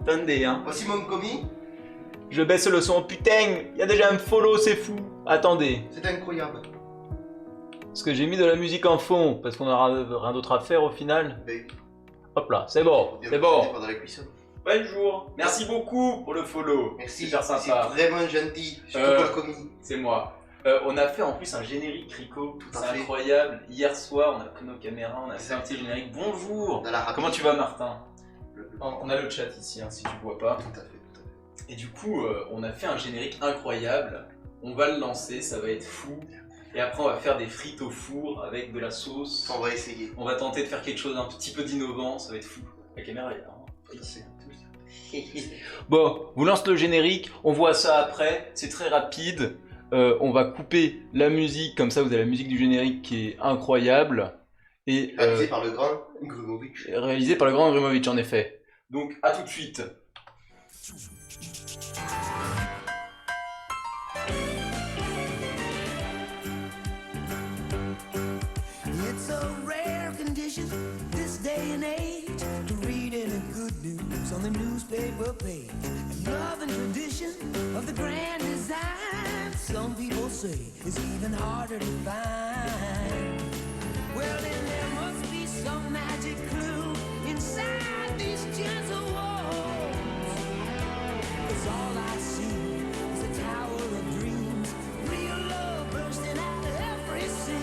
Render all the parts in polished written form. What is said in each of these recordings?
Attendez, hein. Voici mon commis. Je baisse le son. Putain, il y a déjà un follow, c'est fou. Attendez. C'est incroyable. Parce que j'ai mis de la musique en fond, parce qu'on aura rien d'autre à faire au final. Mais, Hop là, c'est bon, bien c'est profiter bon. pendant la cuisson. Bonjour. Merci beaucoup pour le follow. Merci, Super c'est sympa. vraiment gentil. Surtout pour le commis. C'est moi. On a fait en plus un générique Rico, à c'est fait. incroyable. Hier soir, on a pris nos caméras, on a fait un petit générique. Bonjour. Dans la rapide. Comment tu vas, Martin? Le- On a le chat ici, hein, si tu vois pas. Tout à fait, tout à fait. Et du coup, on a fait un générique incroyable. On va le lancer, ça va être fou. Et après, on va faire des frites au four avec de la sauce. On va essayer. On va tenter de faire quelque chose d'un petit peu d'innovant, ça va être fou. La caméra est là. Hein. Tout à fait. Bon, vous lance le générique, on voit ça après, c'est très rapide. On va couper la musique, comme ça vous avez la musique du générique qui est incroyable. Et Réalisé par le grand Grumovic. réalisé par le grand Grimovitch en effet. Donc à tout de suite. It's a rare condition this day and age to read any good news on the newspaper page. Love and tradition of the grand design, some people say is even harder to find. Well, then there must be some magic clue inside these gentle walls. 'Cause all I see is a tower of dreams, real love bursting out of every scene.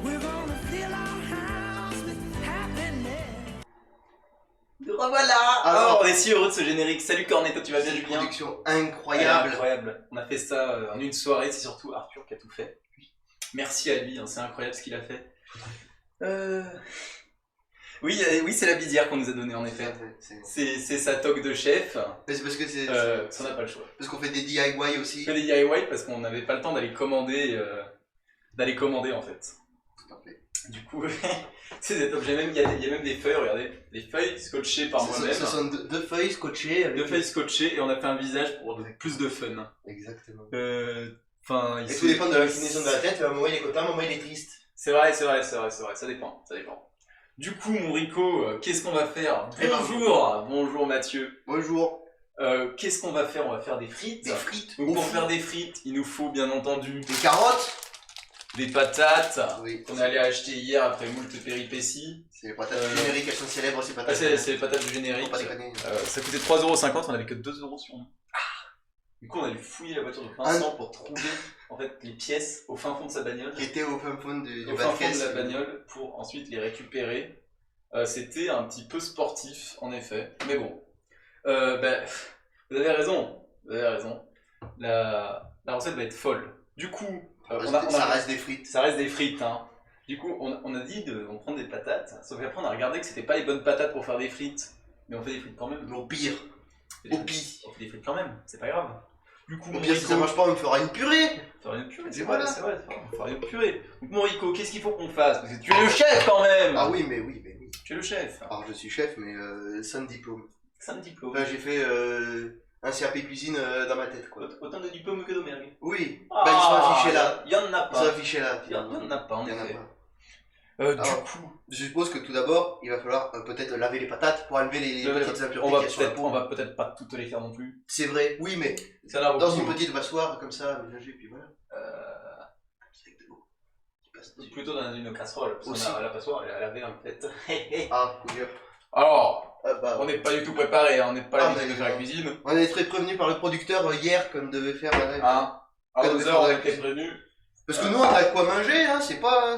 We're gonna fill our house with happiness. Revoilà. Alors, On est si heureux de ce générique. Salut Cornetto, tu vas bien C'est une Julien? production Elle est incroyable. incroyable. On a fait ça en une soirée, c'est surtout Arthur qui a tout fait. Merci à lui, hein, c'est incroyable ce qu'il a fait. Oui, oui c'est la visière qu'on nous a donnée en effet. C'est sa toque de chef. Mais c'est parce que c'est. Ça n'a pas le choix. Parce qu'on fait des DIY aussi. Que des DIY parce qu'on n'avait pas le temps d'aller commander, en fait. Tout à fait. Du coup, c'est top. Il y a même des feuilles, regardez, des feuilles scotchées par moi-même. Ce sont deux feuilles scotchées. Avec Deux feuilles scotchées et on a fait un visage pour plus de fun. Exactement. Enfin, Et tout dépend de l'inclinaison de la tête. À un moment il est content, à un moment il est triste. C'est vrai, ça dépend. Du coup, mon Rico, qu'est-ce qu'on va faire? Bonjour Mathieu. Bonjour. Qu'est-ce qu'on va faire? On va faire des frites. Des frites. Donc au pour four. faire des frites, il nous faut bien entendu Des carottes. des patates Oui. qu'on allait acheter hier après moult péripéties. C'est les patates génériques, elles sont célèbres ces Ah, patates. c'est les patates du générique. Faut pas déconner. Ça coûtait 3,50€, on avait que 2€ sur nous. Du coup, on a dû fouiller la voiture de Vincent pour trouver en fait les pièces au fin fond de sa bagnole. Qui était au fin fond du Au bas fin de fond de caisse. la bagnole pour ensuite les récupérer. C'était un petit peu sportif en effet, mais bon. Vous avez raison. La recette va être folle. Du coup, Ça reste des frites. ça reste des frites. Hein. Du coup, on a dit on prend des patates, sauf qu'après on a regardé que c'était pas les bonnes patates pour faire des frites, mais on fait des frites quand même. Mais au pire. On Au pire. fait des frites quand même, c'est pas grave. Du coup, Au mon pire, si Rico- ça marche pas, on fera une purée. On fera une purée, Et c'est voilà. vrai, on fera une purée. Donc mon Rico, qu'est-ce qu'il faut qu'on fasse? Parce que tu es le chef quand même. Ah oui, mais oui. Tu es le chef. Alors je suis chef, mais sans diplôme. C'est un diplôme. Enfin, j'ai fait un CAP cuisine dans ma tête, quoi. Autant de diplômes que d'Omergue. Oui. Bah, ils sont affichés là. Il y en a Ils sont pas. affichés là. Il y en a pas en Il y en a effet. pas. Du Alors, coup, Je suppose que tout d'abord, il va falloir peut-être laver les patates pour enlever les petites impuretés on qu'il y a sur la peau. va peut-être pas toutes les faire non plus. C'est vrai, oui, mais Ça a l'air dans beaucoup. une petite passoire comme ça, mélanger, puis voilà. Avec de l'eau qui passe dessus. Plutôt dans une casserole, parce Aussi. qu'on a la passoire, elle est à laver en fait. Ah, coup dur. Alors, Ah, bah, on n'est pas du tout préparé, hein, on n'est pas Ah, l'habitude mais de faire la non. cuisine. on a été prévenu par le producteur hier qu'on devait faire un live. Hein, à Quand 11h, on on fait a été prévenus. Parce que nous, on a quoi manger, hein, c'est pas.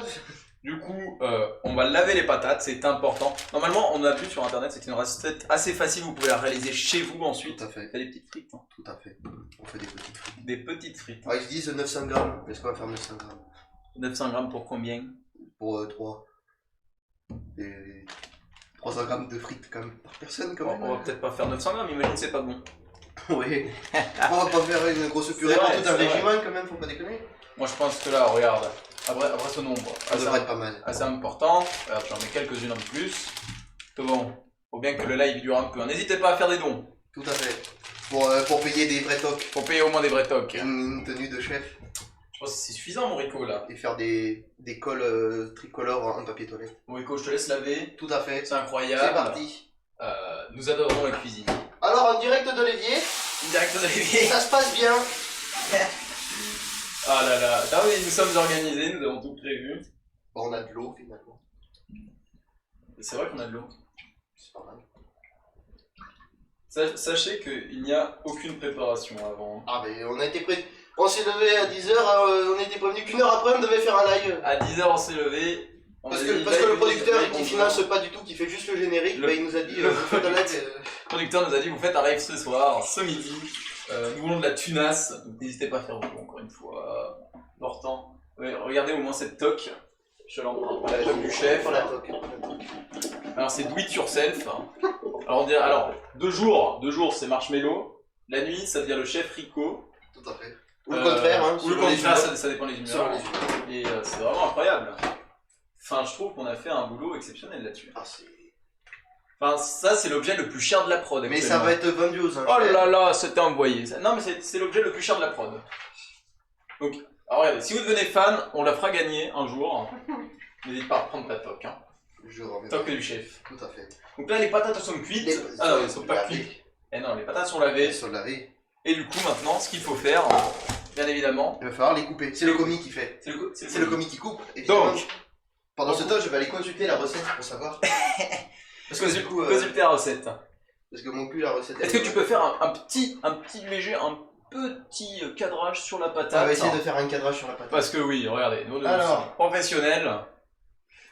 Du coup, on va laver les patates, c'est important. Normalement, on a vu sur internet, c'est une recette assez facile, vous pouvez la réaliser chez vous ensuite. Tout à fait, Faites des petites frites, hein. tout à fait. On fait des petites frites. Des petites frites. Alors, ils se disent 900 grammes. Est-ce qu'on va faire 900 grammes 900 grammes pour combien? pour 3. Et 300 grammes de frites quand même par personne quand même. On va peut-être pas faire 900 grammes, imagine c'est pas bon. Oui. On va pas faire une grosse purée C'est pour vrai, tout un c'est vrai. régiment quand même, faut pas déconner. Moi je pense que là, regarde, après ce nombre, Ça devrait être pas mal. assez important, regarde, j'en mets quelques-unes en plus. C'est bon, faut bien que le live dure un peu. N'hésitez pas à faire des dons, Tout à fait. Pour payer des vrais tocs. faut payer au moins des vrais tocs. Une tenue de chef. Je pense que c'est suffisant, Morico, là. Et faire des cols tricolores en papier toilette. Morico, je te laisse laver. Tout à fait. C'est incroyable. C'est parti. Nous adorons la cuisine. Alors, en direct de l'évier, Direct de l'évier. ça se passe bien. Ah là là. Ah oui, nous sommes organisés, nous avons tout prévu. Bon, on a de l'eau, finalement. C'est vrai qu'on a de l'eau. C'est pas mal. Sachez qu'il n'y a aucune préparation avant. Ah, mais on a été prêt. On s'est levé à 10h, on était prévenu qu'une heure après, on devait faire un live. À 10h, on s'est levé. Parce que le producteur qui finance pas du tout, qui fait juste le générique, bah, il nous a dit vous faites un live. Le producteur nous a dit vous faites un live ce soir, ce midi. Nous voulons de la tunasse, donc n'hésitez pas à faire vos encore une fois. Important. Ouais, regardez au moins cette toque. Je l'emprunte. La toque du chef. Pour la toque. Alors c'est do it yourself. Alors on dirait, alors 2 jours c'est marshmallow. La nuit ça devient le chef Rico. Tout à fait. Ou le contraire, hein. Ou le contraire, ça dépend des humeurs. Selon les humeurs. Et c'est vraiment incroyable. Enfin, je trouve qu'on a fait un boulot exceptionnel là-dessus. Ah, c'est... Enfin, ça, c'est l'objet le plus cher de la prod. Mais ça va être vendu aux enchères. Oh là là, c'était envoyé. Non, mais c'est l'objet le plus cher de la prod. Donc, alors regardez, si vous devenez fan, on la fera gagner un jour. N'hésite pas à reprendre ta toque. Hein. Je reviens. Toque du chef. Tout à fait. Donc là, les patates sont cuites. Ah non, elles sont pas cuites. Eh non, les patates sont lavées. Elles sont lavées. Et du coup, maintenant, ce qu'il faut faire, bien évidemment. Il va falloir les couper. C'est le commis qui fait. C'est le commis qui coupe. Évidemment. Donc, pendant ce temps, je vais aller consulter la recette pour savoir. Parce que du coup, consulter la recette. Parce que mon cul, la recette. Est-ce que tu peux faire un petit léger, un petit cadrage sur la patate? On va essayer de faire un cadrage sur la patate. Parce que oui, regardez, nous Alors. sommes professionnels.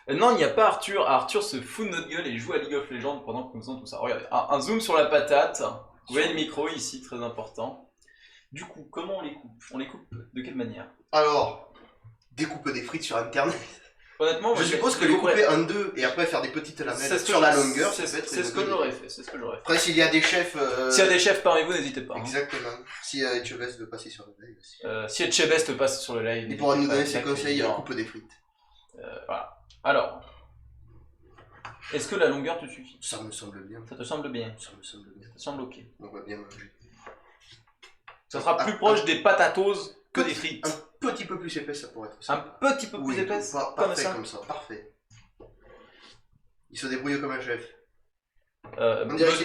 Non, il n'y a pas Arthur. Arthur se fout de notre gueule et joue à League of Legends pendant que nous faisons tout ça. Regardez, un zoom sur la patate. Vous voyez le micro ici, très important. Du coup, comment on les coupe? On les coupe de quelle manière? Alors, découper des frites sur internet. Honnêtement, Je suppose que les couper en deux et après faire des petites lamelles sur la longueur, c'est ce que j'aurais fait. C'est ce que j'aurais fait. Après, s'il y a des chefs. S'il y a des chefs parmi vous, n'hésitez pas. Hein. Exactement. Si Etchebest veut passer sur le live aussi. Si Etchebest passe sur le live, Il pourra nous donner ses pas, conseils à couper des frites. Voilà. Alors, est-ce que la longueur te suffit? Ça me semble bien. Ça te semble bien? Ça me semble bien. Ça te semble ok. On va bien manger. Ça sera plus proche des patatos que des frites. Un petit peu plus épaisse, ça pourrait être ça. Un petit peu plus épaisse, parfait comme ça, parfait. Il se débrouille comme un chef.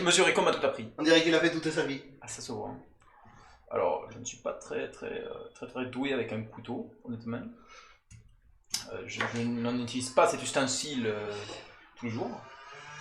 Monsieur Rico m'a tout appris. On dirait qu'il a fait toute sa vie. Ah, ça se voit. Alors, je ne suis pas très doué avec un couteau, honnêtement. Je n'en utilise pas cet ustensile tous les jours.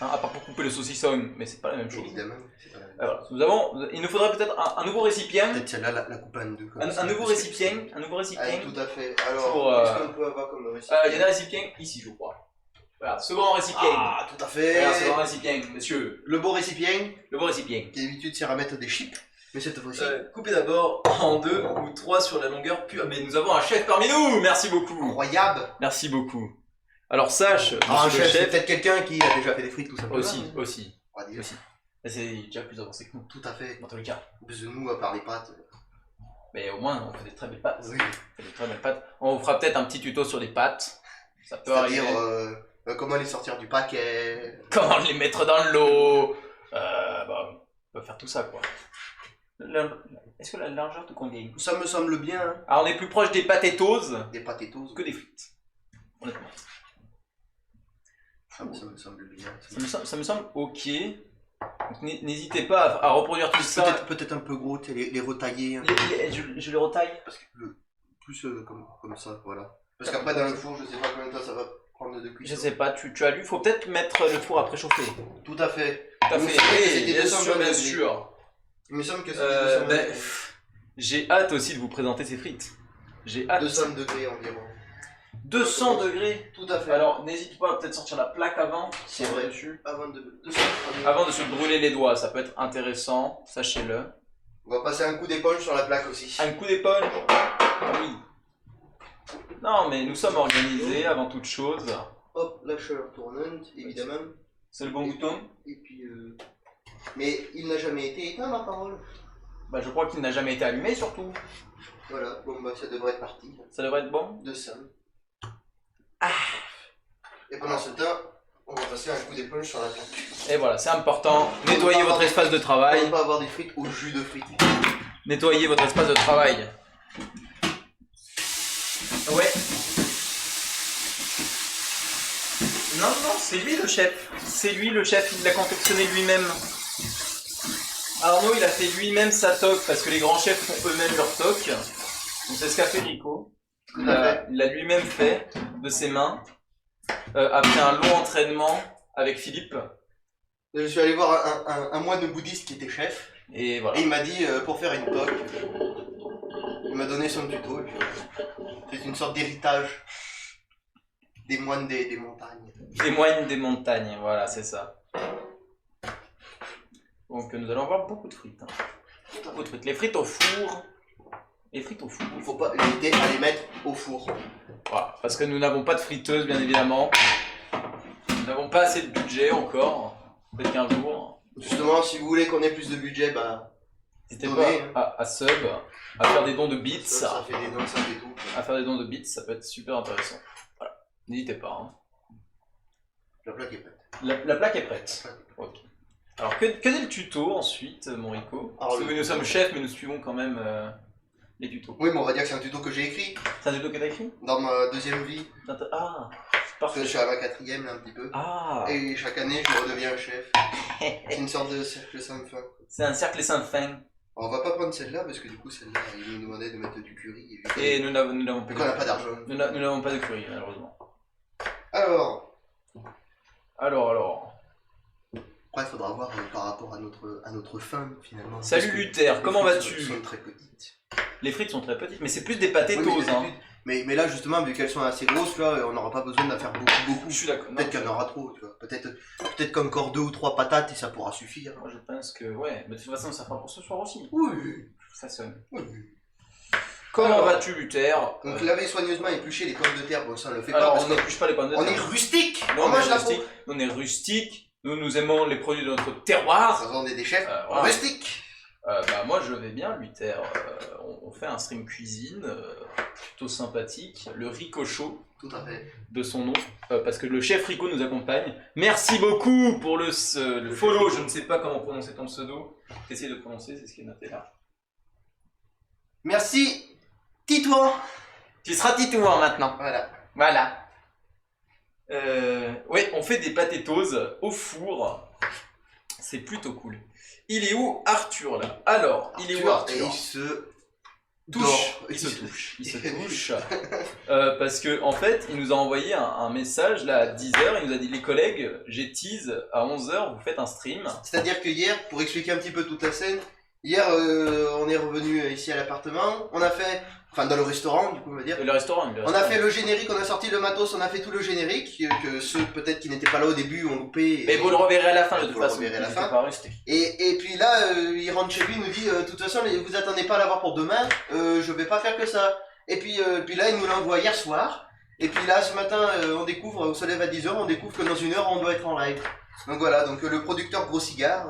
Hein, à part pour couper le saucisson, mais c'est pas la même chose. Évidemment, c'est pas la même Alors, il nous faudrait peut-être un nouveau récipient. Peut-être celle-là, la coupe en deux. Un nouveau récipient. Allez, tout à fait. Alors, pour, qu'est-ce qu'on peut avoir comme récipient? Il y a des récipients ici, je crois. Voilà, ce grand récipient. Ah, tout à fait. Voilà, ce grand récipient, monsieur. Le beau récipient. Le beau récipient. Qui d'habitude sert à mettre des chips, mais cette fois-ci. Coupez d'abord en 2 ou 3 sur la longueur pure. Mais nous avons un chef parmi nous. Merci beaucoup. Incroyable. Merci beaucoup. Alors sache, un monsieur chef, le c'est peut-être quelqu'un qui a déjà fait des frites tout simplement. Aussi. On va dire. C'est déjà plus avancé que nous. Tout à fait. Dans tous les cas. De nous, à part les pâtes. Mais au moins, on fait des très belles pâtes. Oui. On fait des très belles pâtes. On vous fera peut-être un petit tuto sur les pâtes. Ça peut C'est-à-dire arriver. comment les sortir du paquet. Comment les mettre dans l'eau. On peut faire tout ça, quoi. Est-ce que la largeur te convient? Ça me semble bien. Hein. Alors, on est plus proche des potatoes Des potatoes. que des frites. Honnêtement. Ça me semble bien. Ça me semble ok. N'hésitez pas à reproduire tout ça. Peut-être un peu gros, les retailler. Hein. Je les retaille. Parce que plus comme ça, voilà. Parce qu'après dans le four, je sais pas combien de temps ça va prendre de cuisson. Je sais pas, tu as lu, faut peut-être mettre le four à préchauffer. Tout à fait. Tout à fait, Oui, bien sûr. Il me semble que c'est j'ai hâte aussi de vous présenter ces frites. J'ai hâte. 200 degrés environ. 200 degrés. Tout à fait. Alors n'hésite pas à peut-être sortir la plaque avant. C'est vrai. Dessus. Avant de se brûler les doigts, ça peut être intéressant, sachez-le. On va passer un coup d'éponge sur la plaque aussi. Un coup d'éponge. Oui. Non mais nous sommes organisés avant toute chose. Hop, lâcheur tournante, évidemment. C'est le bon bouton. Et puis mais il n'a jamais été éteint, ma parole. Bah je crois qu'il n'a jamais été allumé surtout. Voilà, bon bah ça devrait être parti. Ça devrait être bon. 200. Et pendant ce temps, on va passer un coup d'éponge sur la plaque. Et voilà, c'est important. Nettoyez votre espace de travail. On ne va pas avoir des frites au jus de frites. Nettoyez votre espace de travail. Non, non, c'est lui le chef. C'est lui le chef, il l'a confectionné lui-même. Arnaud, il a fait lui-même sa toque, parce que les grands chefs font eux-mêmes leur toque. Donc c'est ce qu'a fait Rico. Il l'a lui-même fait, de ses mains, après un long entraînement avec Philippe. Je suis allé voir un moine bouddhiste qui était chef. Et voilà. Et il m'a dit, pour faire une toque, il m'a donné son tuto. C'est une sorte d'héritage des moines des montagnes. Des moines des montagnes, voilà, c'est ça. Donc nous allons avoir beaucoup de frites. Hein. Beaucoup de frites. Les frites au four. Les frites au four. Il faut pas hésiter à les mettre au four. Voilà, parce que nous n'avons pas de friteuse, bien évidemment. Nous n'avons pas assez de budget encore. Peut-être qu'un jour. Justement, si vous voulez qu'on ait plus de budget, bah... N'hésitez pas à sub, à faire des dons de bits. Ça fait des dons, ça fait tout. À faire des dons de bits, ça peut être super intéressant. Voilà, n'hésitez pas. Hein. La plaque est prête. La plaque est prête. Ok. Alors, quel est le tuto ensuite, mon Rico? Parce que nous sommes chefs, mais nous suivons quand même les tutos. Oui, mais on va dire que c'est un tuto que j'ai écrit. C'est un tuto que t'as écrit? Dans ma deuxième vie. Ah, Parce que parfait. je suis à ma 4e là un petit peu. Ah. Et chaque année, je redeviens chef. C'est une sorte de cercle sans fin. C'est un cercle sans fin. On va pas prendre celle-là parce que du coup, celle-là, ils nous demandaient de mettre du curry. Et nous n'avons pas, qu'on n'a pas d'argent. Nous n'avons pas de curry, malheureusement. Alors. Après, il faudra voir par rapport à notre faim finalement. Salut Luther, comment vas-tu? Les frites sont très petites. Les frites sont très petites, mais c'est plus des potatoes, Oui, hein. Mais là, justement, vu qu'elles sont assez grosses, tu vois, on n'aura pas besoin d'en faire beaucoup. Je suis d'accord. Peut-être qu'il y en aura trop, tu vois. Peut-être qu'encore 2 ou 3 patates et ça pourra suffire. Moi, je pense que, ouais, mais de toute façon, ça fera pour ce soir aussi. Oui. De toute façon. Oui. Comment Alors, vas-tu, Luther? Donc, laver soigneusement et éplucher les pommes de terre, bon, ça on le fait Alors, pas. on n'épluche pas les pommes de terre. On est rustique. Non, On on mange est la rustique. On est rustique. Nous aimons les produits de notre terroir. Ça est des chefs voilà. rustiques. Bah, moi, je vais bien, Luther. On fait un stream cuisine plutôt sympathique. Le Rico Show. Tout à fait. De son nom, parce que le chef Rico nous accompagne. Merci beaucoup pour le follow. Je ne sais pas comment prononcer ton pseudo. Essaye de prononcer, c'est ce qui est noté là. Merci, Titouan. Tu seras Titouan maintenant. Voilà. Oui, on fait des potatoes au four. C'est plutôt cool. Il est où Arthur là? Alors, il est où Arthur? Et il se touche. Parce que en fait, il nous a envoyé un message là à 10h. Il nous a dit les collègues, j'ai tease à 11h, vous faites un stream. C'est-à-dire que hier, pour expliquer un petit peu toute la scène, hier on est revenu ici à l'appartement, on a fait, enfin dans le restaurant du coup on va dire. Le restaurant. On a fait le générique, on a sorti le matos, on a fait tout le générique, que ceux peut-être qui n'étaient pas là au début ont loupé. Mais vous le reverrez à la fin de toute Vous le façon. reverrez à la fin. Pas rester. Et puis là, il rentre chez lui, il nous dit, de toute façon, vous attendez pas à l'avoir pour demain, je vais pas faire que ça. Et puis là, il nous l'envoie hier soir. Et puis là, ce matin, on se lève à 10h, on découvre que dans 1 heure, on doit être en live. Donc voilà, donc le producteur Gros Cigare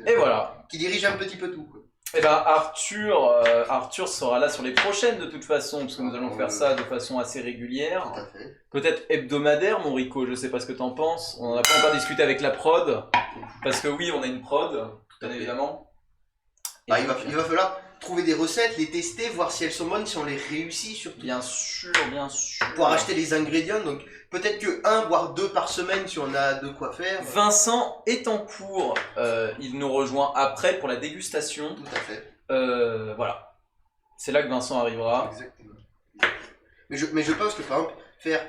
Et voilà. qui dirige un petit peu tout. Quoi. Et ben Arthur sera là sur les prochaines de toute façon, parce que nous allons faire ça de façon assez régulière. Tout à fait. Peut-être hebdomadaire, mon Rico, je sais pas ce que t'en penses. On n'en a pas encore discuté avec la prod, parce que oui, on a une prod, bien évidemment. Et Bah, donc, il va falloir trouver des recettes, les tester, voir si elles sont bonnes, si on les réussit surtout. bien sûr. Pouvoir acheter les ingrédients, donc peut-être que 1 voire 2 par semaine si on a de quoi faire. Vincent est en cours, il nous rejoint après pour la dégustation. Tout à fait. Voilà. C'est là que Vincent arrivera. Exactement. Mais je pense que par exemple, faire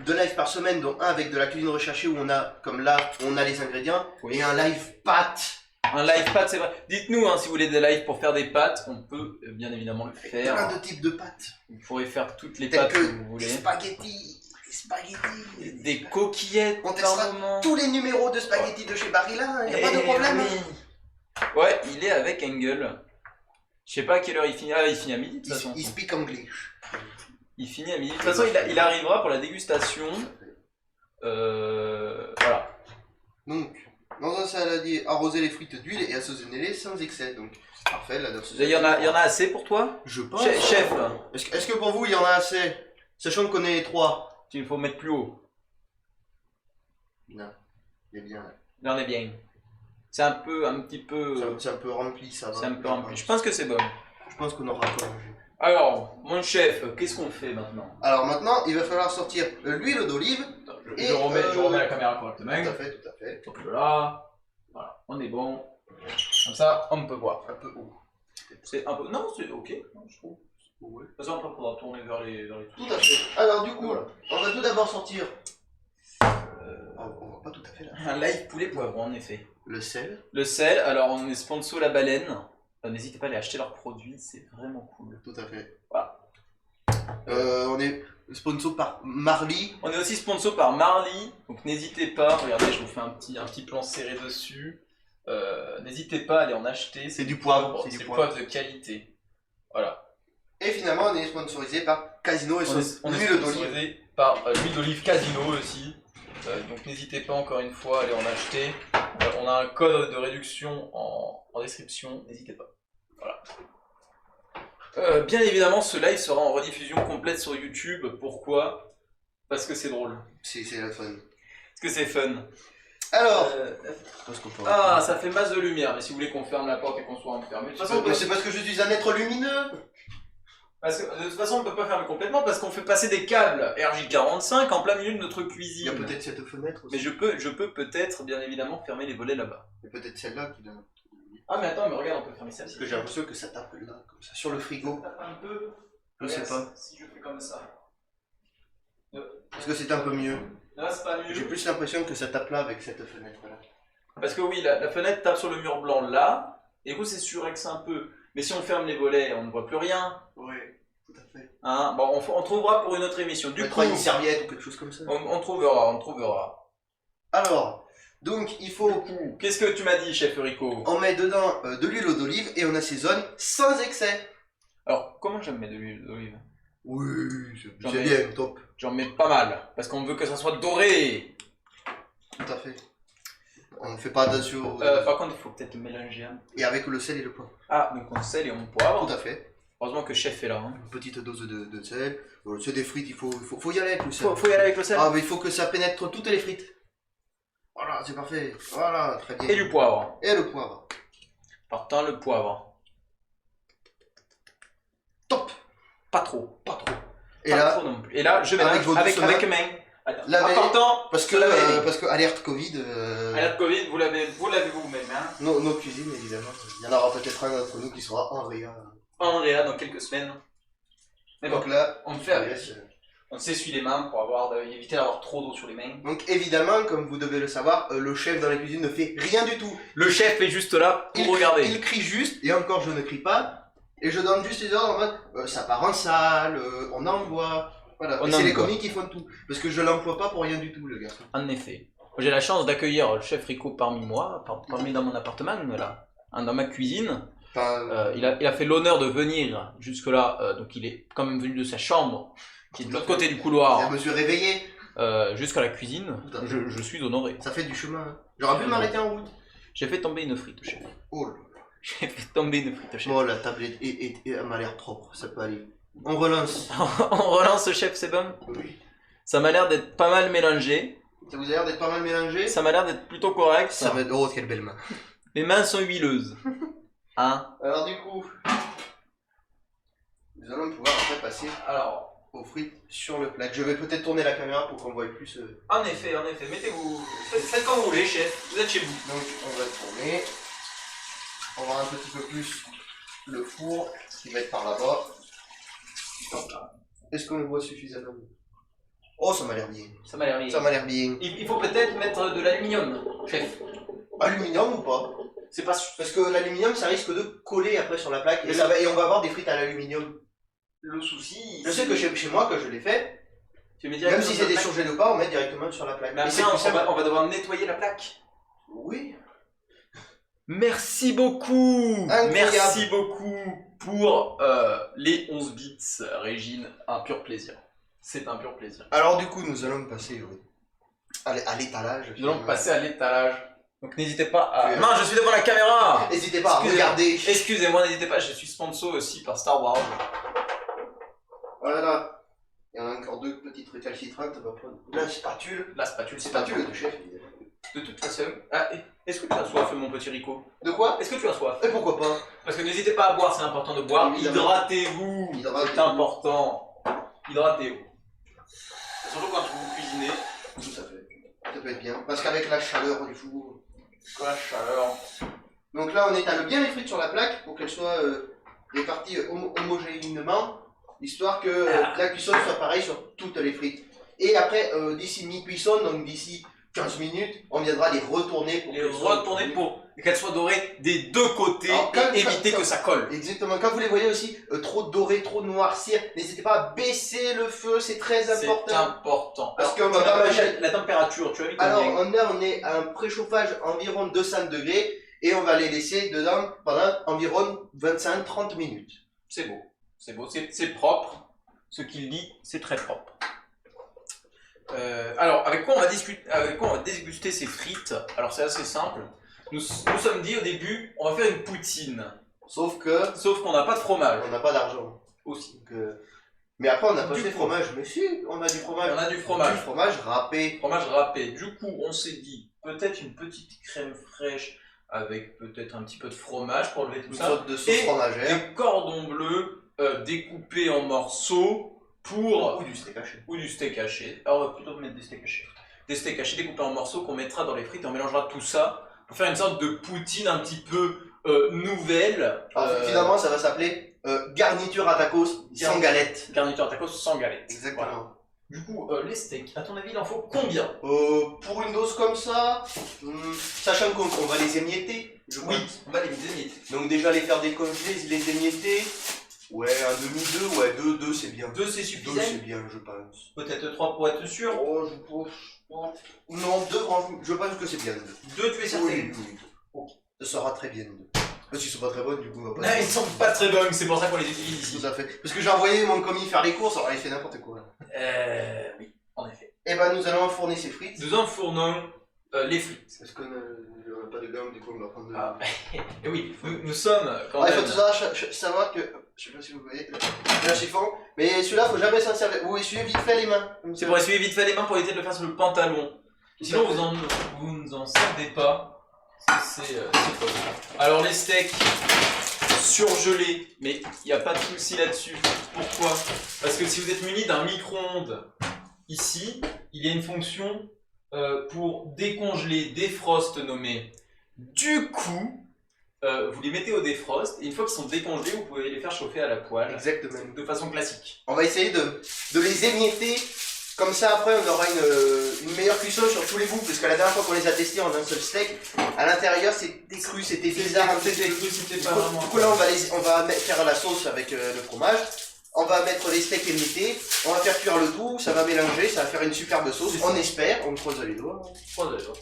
2 lives par semaine, dont un avec de la cuisine recherchée où on a, comme là, on a les ingrédients, Oui. et un live pâte. Un live pâte, c'est vrai. Dites-nous si vous voulez des lives pour faire des pâtes, on peut bien évidemment le faire. Plein de types de pâtes. Vous pourrez faire toutes les Telles pâtes que que vous voulez. des spaghettis. Des coquillettes On par testera moment. tous les numéros de spaghettis de chez Barilla, il n'y a pas de problème. Oui. Ouais, il est avec Engel. Je sais pas à quelle heure il finit. Ah, il finit à midi de toute façon. Il speak English. Il finit à midi. De toute façon, il arrivera pour la dégustation. Voilà. Donc, dans un saladier, arroser les frites d'huile et assaisonner-les sans excès. Donc, c'est parfait. Là, Il y en a assez pour toi? Je pense. Chef, Est-ce que pour vous, il y en a assez? Sachant qu'on est 3. il faut mettre plus haut. Non, il est bien. Là, on est bien. C'est un petit peu. C'est un peu rempli, ça va. C'est un peu rempli. Je pense que c'est bon. Je pense qu'on aura pas mangé. Alors, mon chef, qu'est-ce qu'on fait maintenant? Alors maintenant, il va falloir sortir l'huile d'olive. Je Je remets la caméra correctement. Tout à fait, tout à fait. Hop là. Voilà, on est bon. Comme ça, on peut voir. Un peu haut. C'est un peu. Non, c'est ok, je trouve. Ouais. De toute façon, après, il faudra tourner vers les. Tout à fait. Alors du coup, Voilà. on va tout d'abord sortir. On voit pas tout à fait là. Un live poulet poivron, en effet. Le sel. Le sel, alors on est sponsor La Baleine. N'hésitez pas à aller acheter leurs produits, c'est vraiment cool. Tout à fait. Voilà. On est sponsor par Marly. On est aussi sponsor par Marly, donc n'hésitez pas. Regardez, je vous fais un petit plan serré dessus. N'hésitez pas à aller en acheter. C'est du poivre. C'est du poivre de qualité. Voilà. Et finalement, on est sponsorisé par Casino et On est l'huile d'olive. sponsorisé par l'huile d'olive Casino aussi. Donc n'hésitez pas encore une fois à aller en acheter. On a un code de réduction en description, n'hésitez pas. Voilà. Bien évidemment, ce live sera en rediffusion complète sur YouTube. Pourquoi? Parce que c'est drôle. C'est la fun. Parce que c'est fun. Alors, Ah, ça fait masse de lumière, mais si vous voulez qu'on ferme la porte et qu'on soit enfermé. De toute façon, c'est parce que je suis un être lumineux. parce que, de toute façon, on ne peut pas fermer complètement parce qu'on fait passer des câbles RJ45 en plein milieu de notre Il cuisine. y a peut-être cette fenêtre aussi. Mais je peux peut-être, bien évidemment, fermer les volets là-bas. Il y a peut-être celle-là qui donne. Ah, mais attends, mais regarde, on peut fermer celle-ci. Parce que j'ai l'impression que ça tape là, comme ça, sur le frigo. Ça tape un peu. Je sais Regarde, pas. Si je fais comme ça. Parce que c'est un peu mieux. Là, c'est pas mieux. J'ai plus l'impression que ça tape là avec cette fenêtre-là. Parce que oui, la fenêtre tape sur le mur blanc là, et du coup c'est surex un peu. Mais si on ferme les volets, on ne voit plus rien. Oui, tout à fait. Hein, bon, on trouvera pour une autre émission. Du coup, une serviette ou quelque chose comme ça. on trouvera. Alors, donc il faut. Qu'est-ce que tu m'as dit, chef Rico? On met dedans de l'huile d'olive et on assaisonne sans excès. Alors, comment je mets de l'huile d'olive? Oui, J'en c'est mets- bien, top. J'en mets pas mal, parce qu'on veut que ça soit doré. Tout à fait. On ne fait pas attention. Par contre, il faut peut-être mélanger un. Et avec le sel et le poivre. Ah, donc on sel et on poivre. Tout à fait. Heureusement que chef est là. Hein. Une petite dose de sel. C'est des frites, il faut y aller avec le sel. Faut y aller avec le sel. Ah, mais il faut que ça pénètre toutes les frites. Voilà, c'est parfait. Voilà, très bien. Et du poivre. Et le poivre. Partant le poivre. Top. Pas trop. Et Pas là, trop non plus. Et là, je mélange Avec vos avec douces main. Attends. Lavez- En partant, parce que alerte Covid. alerte Covid, vous l'avez vous-même. Hein. Nos cuisines, évidemment. Il y en aura peut-être un d'entre nous qui sera en réa. En réa dans quelques semaines. Mais bon, Donc là, on le fait avec. yes. On s'essuie les mains pour éviter d'avoir trop d'eau sur les mains. Donc évidemment, comme vous devez le savoir, le chef dans la cuisine ne fait rien du tout. Le chef est juste là pour regarder. Il crie juste, et encore je ne crie pas, et je donne juste les ordres en mode ça part en salle, on envoie. Voilà, On et c'est les envoie. commis qui font tout. Parce que je l'emploie pas pour rien du tout, le gars. En effet. J'ai la chance d'accueillir le chef Rico parmi moi, parmi dans mon appartement, là, hein, dans ma cuisine. Enfin, Il a fait l'honneur de venir jusque-là, donc il est quand même venu de sa chambre, qui est de l'autre côté du je couloir, me suis réveillé, jusqu'à la cuisine. Tout à fait. Je suis honoré. ça fait du chemin. Hein. J'aurais pu m'arrêter en route. J'ai fait tomber une frite, chef. Oh là là. J'ai fait tomber une frite, chef. Bon, la table elle m'a l'air propre, ça peut aller. On relance. On relance, chef, c'est bon? Oui. Ça m'a l'air d'être pas mal mélangé. Ça vous a l'air d'être pas mal mélangé. Ça m'a l'air d'être plutôt correct. Ça va être... Oh, quelle belle main. Mes mains sont huileuses. Hein? Alors du coup, nous allons pouvoir après passer Alors, aux frites sur le plat. Je vais peut-être tourner la caméra pour qu'on voit plus. en effet, mettez-vous. Faites comme vous voulez, chef. Vous êtes chez vous. Donc on va tourner. On va voir un petit peu plus le four qui va être par là-bas. Est-ce qu'on le voit suffisamment? Oh, ça m'a l'air bien. Ça m'a l'air bien. Ça m'a l'air bien. Il faut peut-être mettre de l'aluminium, chef. Aluminium ou pas? C'est pas sûr. Parce que l'aluminium ça risque de coller après sur la plaque et, Mais et on va avoir des frites à l'aluminium. Le souci. Je sais que chez moi, quand je l'ai fait, Tu mets même directement si sur c'est la des plaque. surgelés ou pas, on met directement sur la plaque. Mais Et c'est après, plus simple. on va devoir nettoyer la plaque. Oui. Merci beaucoup. Incroyable. Merci beaucoup pour les 11 bits, Régine. Un pur plaisir. C'est un pur plaisir. Alors du coup, nous allons passer à l'étalage. Nous allons passer à l'étalage. Donc n'hésitez pas à... Tu es- Non, je suis devant la caméra. N'hésitez pas à Excusez-moi. regarder. Excusez-moi, n'hésitez pas, je suis sponsor aussi par Star Wars. Voilà. Il y en a encore deux petites récalcitrantes. On va prendre la spatule. La spatule, c'est Spatule de chef, évidemment. De toute façon... Ah, est-ce que tu as soif, mon petit Rico? De quoi? Est-ce que tu as soif? Et pourquoi pas? Parce que n'hésitez pas à boire, c'est important de boire. Évidemment. Hydratez-vous, Hydratez-vous. c'est important. Hydratez-vous. Surtout quand vous cuisinez. Tout à fait. Ça peut être bien. Parce qu'avec la chaleur du four. La chaleur. Donc là, on étale bien les frites sur la plaque pour qu'elles soient réparties homogènement, histoire que la cuisson soit pareille sur toutes les frites. Et après, d'ici mi-cuisson, donc d'ici 15 minutes, on viendra les retourner pour qu'elles soient dorées des deux côtés Alors, et éviter que ça colle. Exactement. Quand vous les voyez aussi trop dorés, trop noircir, n'hésitez pas à baisser le feu, c'est très important. C'est important. Parce Alors, qu'on va pas manger. la température, tu as mis combien? Alors, on est à un préchauffage environ 200 degrés et on va les laisser dedans pendant environ 25-30 minutes. C'est beau, c'est propre. Ce qu'il dit, c'est très propre. Alors, avec quoi on va déguster ces frites? Alors, c'est assez simple. Nous sommes dit au début, on va faire une poutine. Sauf qu'on n'a pas de fromage. on n'a pas d'argent. Aussi. Donc, mais après, on n'a pas Du fait coup. fromage. Mais si, on a du fromage. On a du fromage. Du fromage râpé. Fromage râpé. Du coup, on s'est dit, peut-être une petite crème fraîche avec peut-être un petit peu de fromage pour lever tout Une ça. sorte de sauce Et fromagère. des cordons bleus découpés en morceaux pour... Ou du steak haché. Ou du steak haché. Alors, on va plutôt mettre des steaks hachés. Des steaks hachés découpés en morceaux qu'on mettra dans les frites et on mélangera tout ça pour faire une sorte de poutine un petit peu nouvelle. Alors, finalement, ça va s'appeler garniture à tacos sans galette. Garniture à tacos sans galette. Exactement. Voilà. Du coup, les steaks, à ton avis, il en faut combien? Pour une dose comme ça, sachant qu'on va les émietter, je Oui, pense. on va les émietter. Donc déjà les faire décongeler, les émietter. Ouais, un demi-deux, ouais, deux c'est bien. 2 c'est Deux suffisant. c'est bien, je pense. Peut-être 3 pour être sûr. Oh, je pense. Non, deux, franchement, je pense que c'est bien. 2, tu es certain? Oui, oui. Ok. Ça sera très bien. Parce qu'ils sont pas très bonnes, du coup, on va Non, pas. ils sont pas très bons, c'est pour ça qu'on les utilise ici. Tout à fait. Parce que j'ai envoyé mon commis faire les courses, alors il fait n'importe quoi. Oui, en effet. Et ben nous allons enfourner ces frites. Nous enfournons les frites. Parce qu'on n'a pas de gamme, du coup on va prendre de. Ah, et oui, nous sommes quand Il même... faut tout savoir que, je sais pas si vous voyez, un chiffon, mais celui-là faut jamais s'en servir. Vous essuyez vite fait les mains. C'est pour essuyer vite fait les mains pour éviter de le faire sur le pantalon. Sinon vous ne en servez pas. C'est pas bon. Alors les steaks surgelés, mais il n'y a pas de souci là-dessus. Pourquoi? Parce que si vous êtes muni d'un micro-ondes, ici, il y a une fonction pour décongeler, défrost nommée. Du coup, vous les mettez au défrost et une fois qu'ils sont décongelés, vous pouvez les faire chauffer à la poêle. Exactement. De façon classique. On va essayer de les émietter. Comme ça, après, on aura une meilleure cuisson sur tous les bouts. Parce que la dernière fois qu'on les a testés en un seul steak, à l'intérieur, c'était cru, c'était bizarre. Un peu C'était du pas coup, vraiment... du coup, là, on va faire la sauce avec le fromage. On va mettre les steaks émiettés. On va faire cuire le tout. Ça va mélanger. Ça va faire une superbe sauce. On espère. On croise les doigts.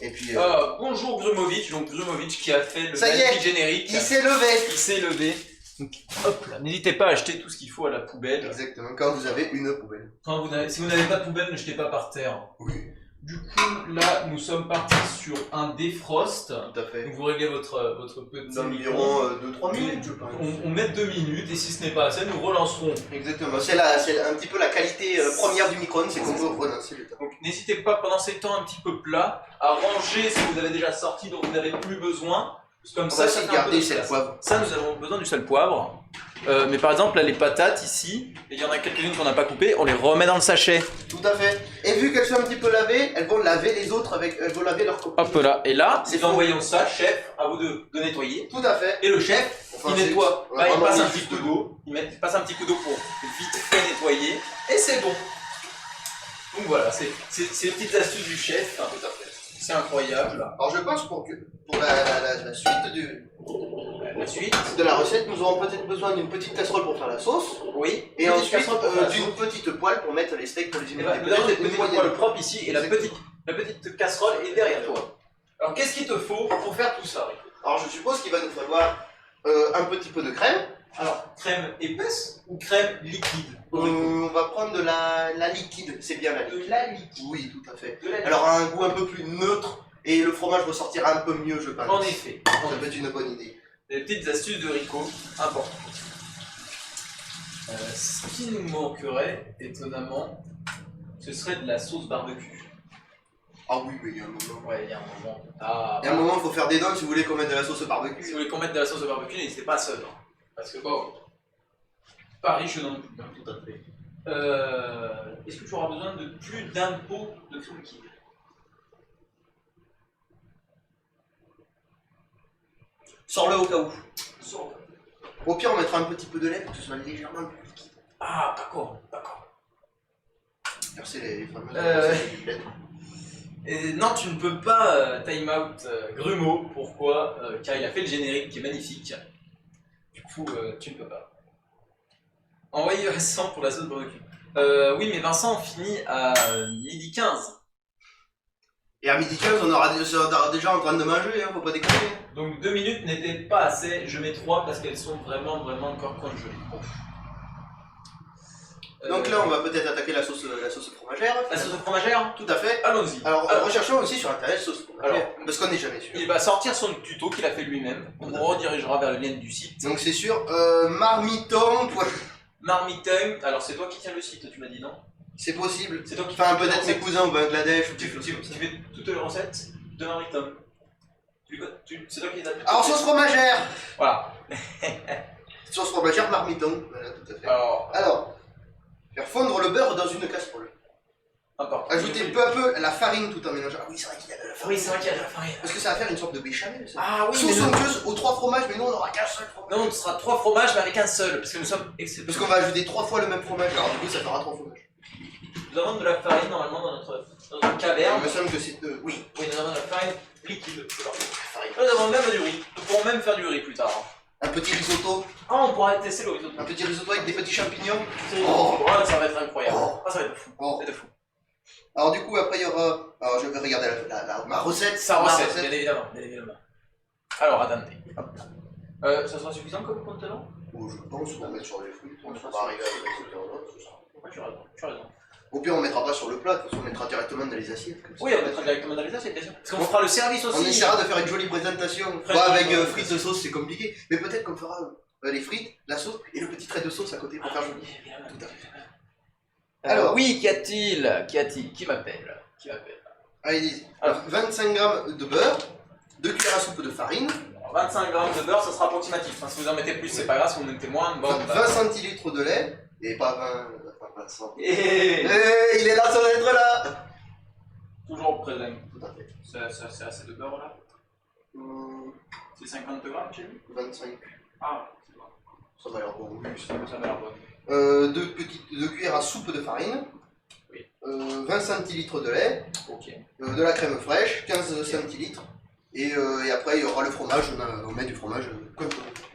Et puis, bonjour Grumovic, donc Grumovic qui a fait le Ça y est, magnifique générique. il s'est levé. Il s'est levé. Donc, hop là, n'hésitez pas à acheter tout ce qu'il faut à la poubelle. Exactement, quand vous avez une poubelle. Si vous n'avez pas de poubelle, ne jetez pas par terre. Oui. Du coup, là, nous sommes partis sur un défrost. Tout à fait. Donc, vous réglez votre petit D'environ 2-3 minutes, je pense. on met 2 minutes et si ce n'est pas assez, nous relancerons. Exactement, c'est un petit peu la qualité première du micro-ondes, c'est qu'on peut relancer le temps. Donc n'hésitez pas pendant ces temps un petit peu plats à ranger si vous avez déjà sorti dont vous n'avez plus besoin. Comme On ça, va ça essayer de fait un peu garder de cette place. poivre. Ça, nous avons besoin du sel poivre. Mais par exemple, là, les patates ici, et il y en a quelques-unes qu'on n'a pas coupées, on les remet dans le sachet. Tout à fait. Et vu qu'elles sont un petit peu lavées, elles vont laver les autres elles vont laver leurs copains. Hop là. Et là, C'est nous envoyons ça, chef, à vous de nettoyer. Tout à fait. Et le chef, Enfin, il nettoie. c'est- Là, il vraiment, passe un juste petit coup d'eau. Il passe un petit coup d'eau pour vite fait nettoyer. Et c'est bon. Donc voilà, c'est les petites astuces du chef. Tout à fait. C'est incroyable. Alors je pense pour la suite La suite. de la recette, nous aurons peut-être besoin d'une petite casserole pour faire la sauce. Oui. Et Petite ensuite casserole pour faire la d'une sauce. petite poêle pour mettre les steaks pour les Et imiter. bah, nous avons une poêle propre ici et la Exactement. petite casserole est derrière toi. Alors qu'est-ce qu'il te faut pour faire tout ça? Alors je suppose qu'il va nous falloir un petit peu de crème. Alors, crème épaisse ou crème liquide? On va prendre de la liquide, c'est bien la liquide. De la liquide. Oui, tout à fait. De la liquide. Alors un goût un peu plus neutre et le fromage ressortira un peu mieux, je pense. En effet. Ça peut être une bonne idée. Des petites astuces de Rico, importantes. Ce qui nous manquerait, étonnamment, ce serait de la sauce barbecue. Ah oui, mais il y a un moment. Ouais, il y a un moment. Ah, Il y a un moment, il faut faire des dents si vous voulez qu'on mette de la sauce barbecue. si vous voulez qu'on mette de la sauce de barbecue, n'hésitez pas à seul. Hein. Parce que bon, pas riche non plus. Hein, tout à fait. Est-ce que tu auras besoin de plus d'un pot de feu liquide? Sors-le au cas où. Sors. Au pire, on mettra un petit peu de lait pour que ce soit légèrement plus liquide. Ah, d'accord, d'accord. C'est les fameuses du lait. Et non, tu ne peux pas time out Grumeau. Pourquoi car il a fait le générique qui est magnifique. Du coup, tu ne peux pas. Envoyez Vincent pour la sauce barbecue. Oui, mais Vincent, on finit à midi 15. Et à midi 15, on aura déjà en train de manger, hein, faut pas déconner. Donc 2 minutes n'étaient pas assez. Je mets 3 parce qu'elles sont vraiment encore jolies. Donc là, on va peut-être attaquer la sauce fromagère. La sauce fromagère. Tout à fait. Allons-y. Alors, recherchons aussi sur internet sauce fromagère, Alors, parce qu'on n'est jamais sûr. Il va sortir son tuto qu'il a fait lui-même. On redirigera vers le lien du site. Donc c'est sûr, marmiton, Marmiton. Alors c'est toi qui tiens le site, tu m'as dit non? c'est possible. C'est toi qui Enfin, fais peut-être mes cousins au Bangladesh ou Tu quelque chose comme ça. fais toutes les recettes de Marmiton. C'est toi qui les as. Alors, sauce fromagère. Voilà. Sauce fromagère marmiton, voilà, tout à fait. Alors, faire fondre le beurre dans une casserole. Important. Ajouter peu à peu la farine tout en mélangeant. Ah oui, c'est vrai qu'il y a de la farine. Oui, c'est vrai qu'il y a de la farine. Parce que ça va faire une sorte de béchamel, ça. Ah oui, Sauce mais non. onctueuse aux 3 fromages, mais nous on aura qu'un seul fromage. Non, ce sera 3 fromages, mais avec un seul, parce que nous sommes Parce exceptionnels. qu'on va ajouter 3 fois le même fromage, alors du coup ça fera 3 fromages. Nous avons de la farine normalement dans notre Il caverne. me semble que c'est. Oui. Oui, nous avons de la farine liquide. Farine. Nous avons même du riz. Nous pourrons même faire du riz plus tard. Un petit risotto. Ah, on pourra tester le risotto. Un petit risotto avec des petits champignons. Oh, ça va être incroyable. Oh. Ah, ça va être fou. Oh. Ça va être fou. Alors du coup après il y aura. Alors je vais regarder ma recette. Sa Ma recette, bien évidemment, bien évidemment. Alors, attendez. Hop. Ça sera suffisant comme contenant? Oh, je pense qu'on va mettre sur les fruits. On va arriver à les autres. Ouais, tu as raison, tu as raison. Au pire on mettra pas sur le plat, de toute façon on mettra directement dans les assiettes. Comme ça. Oui, on mettra directement dans les assiettes, bien sûr. Parce qu'on fera le service aussi. On essaiera de faire une jolie présentation. Très Bah, bien. avec frites de sauce c'est compliqué. Mais peut-être qu'on fera les frites, la sauce et le petit trait de sauce à côté pour faire joli. Tout à fait. Alors, oui, qu'y a-t-il? Qui m'appelle? Allez-y. Alors. 25 g de beurre, 2 cuillères à soupe de farine, Alors, 25 grammes de beurre, ça sera approximatif. Enfin, si vous en mettez plus, c'est pas grave. Si vous en mettez moins, bon. 20 centilitres de lait, et pas 20 100. Et Il est là sans être là. toujours présent. Tout à fait. C'est assez de beurre là. C'est 50 grammes, j'ai vu. 25. Ah, c'est bon. Ça m'a l'air bon. Ça m'a l'air bon. 2 cuillères à soupe de farine, Oui. 20 centilitres de lait, Ok. de la crème fraîche, 15 centilitres. Et après, il y aura le fromage. On met du fromage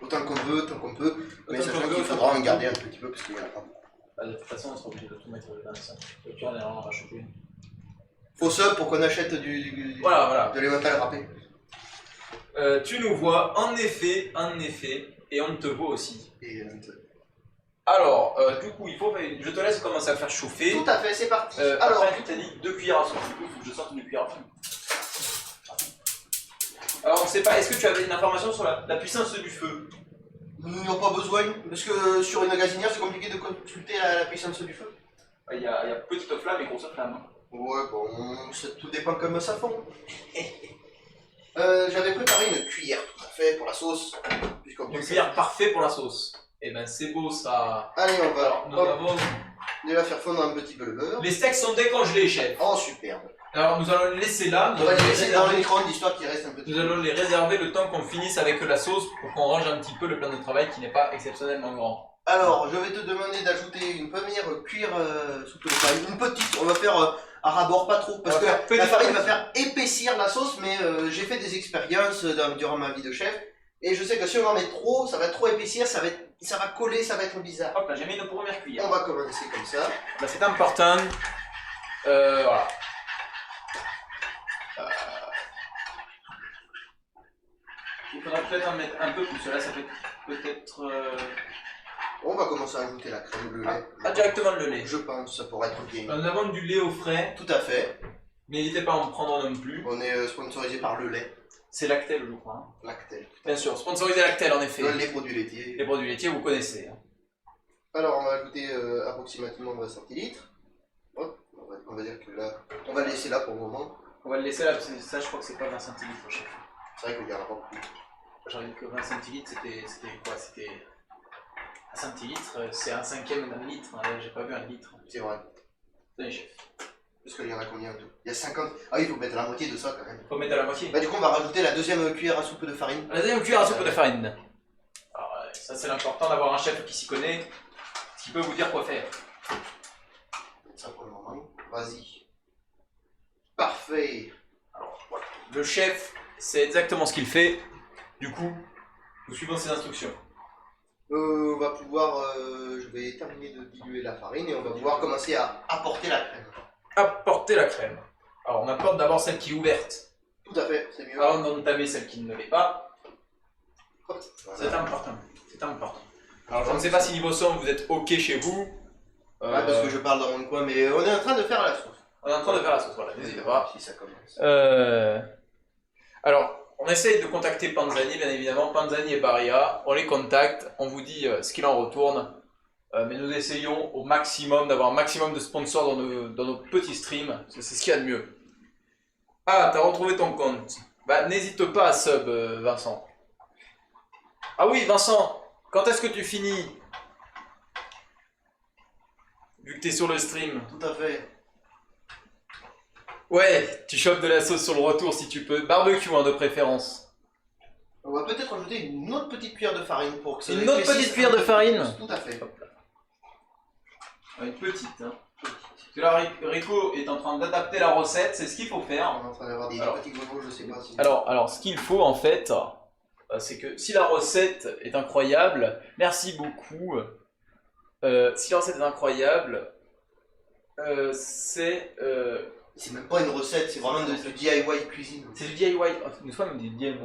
autant qu'on veut, tant qu'on peut. Mais Autant sachant qu'on qu'il veut, faudra autant en qu'on garder un petit peu parce qu'il y en a pas beaucoup. Bah, de toute façon, on sera obligé de tout mettre dans ça. Et puis, on est vraiment racheté. Faut ça pour qu'on achète Voilà. de l'émental râpé. Tu nous vois, en effet, et on te voit aussi. Et, Alors, du coup, je te laisse commencer à faire chauffer. tout à fait, c'est parti. Alors, Alors, tu t'as dit 2 cuillères à soupe, du coup, il faut que je sorte une cuillère à soupe. Alors, on ne sait pas, est-ce que tu avais une information sur la puissance du feu? nous n'avons pas besoin, parce que sur une gazinière, c'est compliqué de consulter la puissance du feu. Il y a petite flamme et grosse flamme. Ouais, bon, tout dépend comment ça fond. J'avais préparé une cuillère tout à fait pour la sauce. Puisqu'on Une peut- cuillère parfait pour la sauce. Et ben c'est beau ça. Allez, on va Alors, nous hop, avons... déjà faire fondre un petit peu le beurre. Les steaks sont décongelés, chef. Oh, superbe. Alors nous allons les laisser là. On va les laisser dans le micro-ondes histoire qu'il reste un petit Nous peu. allons les réserver le temps qu'on finisse avec la sauce pour qu'on range un petit peu le plan de travail qui n'est pas exceptionnellement grand. Alors, je vais te demander d'ajouter une première cuillère soupe de farine. Une petite, on va faire à rabord, pas trop. Parce On que va faire petit la farine à va petit. faire épaissir la sauce, mais j'ai fait des expériences durant ma vie de chef. Et je sais que si on en met trop, ça va trop épaissir, ça va coller, ça va être bizarre. Hop là, j'ai mis une première cuillère. On va commencer comme ça. Là, c'est important. Voilà. Il faudra peut-être en mettre un peu plus. Là, ça fait peut-être. On va commencer à ajouter la crème, le lait. Directement le lait. Je pense, ça pourrait être bien. Nous avons du lait au frais. Tout à fait. N'hésitez pas à en prendre non plus. On est sponsorisé par le lait. C'est Lactel, je crois. Hein. Lactel. Bien sûr, sponsorisé Lactel en effet. Les produits laitiers. Les produits laitiers, vous connaissez. Hein. Alors, on va ajouter approximativement 20 centilitres. Hop, on va dire que là, on va le laisser là pour le moment. On va le laisser là, parce que ça, je crois que c'est pas 20 centilitres, chef. C'est vrai qu'il y en a pas beaucoup. J'aurais dit que 20 centilitres, c'était quoi? C'était. Un centilitre, c'est un cinquième d'un litre. Hein. J'ai pas vu un litre. C'est vrai. Tenez, chef. Parce qu'il y en a combien en tout? Il y a 50. Ah oui, il faut mettre la moitié de ça quand même. Faut mettre à la moitié. Bah du coup on va rajouter la deuxième cuillère à soupe de farine. La deuxième cuillère à soupe de farine. Alors, ça c'est l'important d'avoir un chef qui s'y connaît, qui peut vous dire quoi faire. Ça pour le moment. Vas-y. Parfait. Alors voilà. Le chef sait exactement ce qu'il fait. Du coup, nous suivons ses instructions. On va pouvoir, je vais terminer de diluer la farine et on va pouvoir commencer à apporter la crème. Apporter la crème. Alors on apporte d'abord celle qui est ouverte. Tout à fait, c'est mieux. Avant d'entamer celle qui ne l'est pas. Voilà. C'est important. C'est important. Alors je ne sais pas si niveau son vous êtes ok chez vous. Ouais, parce que je parle dans mon coin, mais on est en train de faire la sauce. On est en train de faire la sauce, voilà, n'hésitez pas. Si ça commence. Alors, on essaye de contacter Panzani, bien évidemment. Panzani et Baria, on les contacte, on vous dit ce qu'il en retourne. Mais nous essayons au maximum d'avoir un maximum de sponsors dans nos petits streams. Parce que c'est ce qu'il y a de mieux. Ah, t'as retrouvé ton compte. Bah, n'hésite pas à sub, Vincent. Ah oui, Vincent, quand est-ce que tu finis? Vu que t'es sur le stream. Tout à fait. Ouais, tu chopes de la sauce sur le retour si tu peux. Barbecue, hein, de préférence. On va peut-être rajouter une autre petite cuillère de farine pour que ça Une autre petite cuillère de farine? Tout à fait. Une petite, hein. Parce que là, Rico est en train d'adapter la recette, c'est ce qu'il faut faire. On est en train d'avoir des petits gogos, je sais pas si... Alors, ce qu'il faut en fait, c'est que si la recette est incroyable, merci beaucoup. Si la recette est incroyable, c'est même pas une recette, c'est vraiment du DIY cuisine. c'est du DIY. Une fois même du DIY.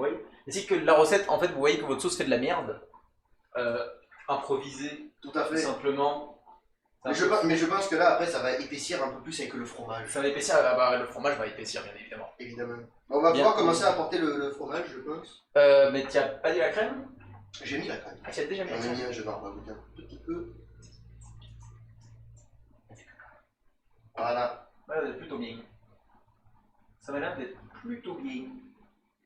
Et c'est que la recette, en fait, vous voyez que votre sauce fait de la merde. Improvisez, Tout à tout fait. simplement. Mais je pense que là, après, ça va épaissir un peu plus avec le fromage. Ça va épaissir, le fromage va épaissir, bien évidemment. Évidemment. On va pouvoir commencer à apporter le fromage, je pense. Mais tu n'as pas dit la crème? J'ai mis la crème. Ah, tu as déjà mis la J'en ai crème? mis un, je vais en rajouter un petit peu. Voilà. Ouais, c'est plutôt bien. Ça m'a l'air d'être plutôt bien.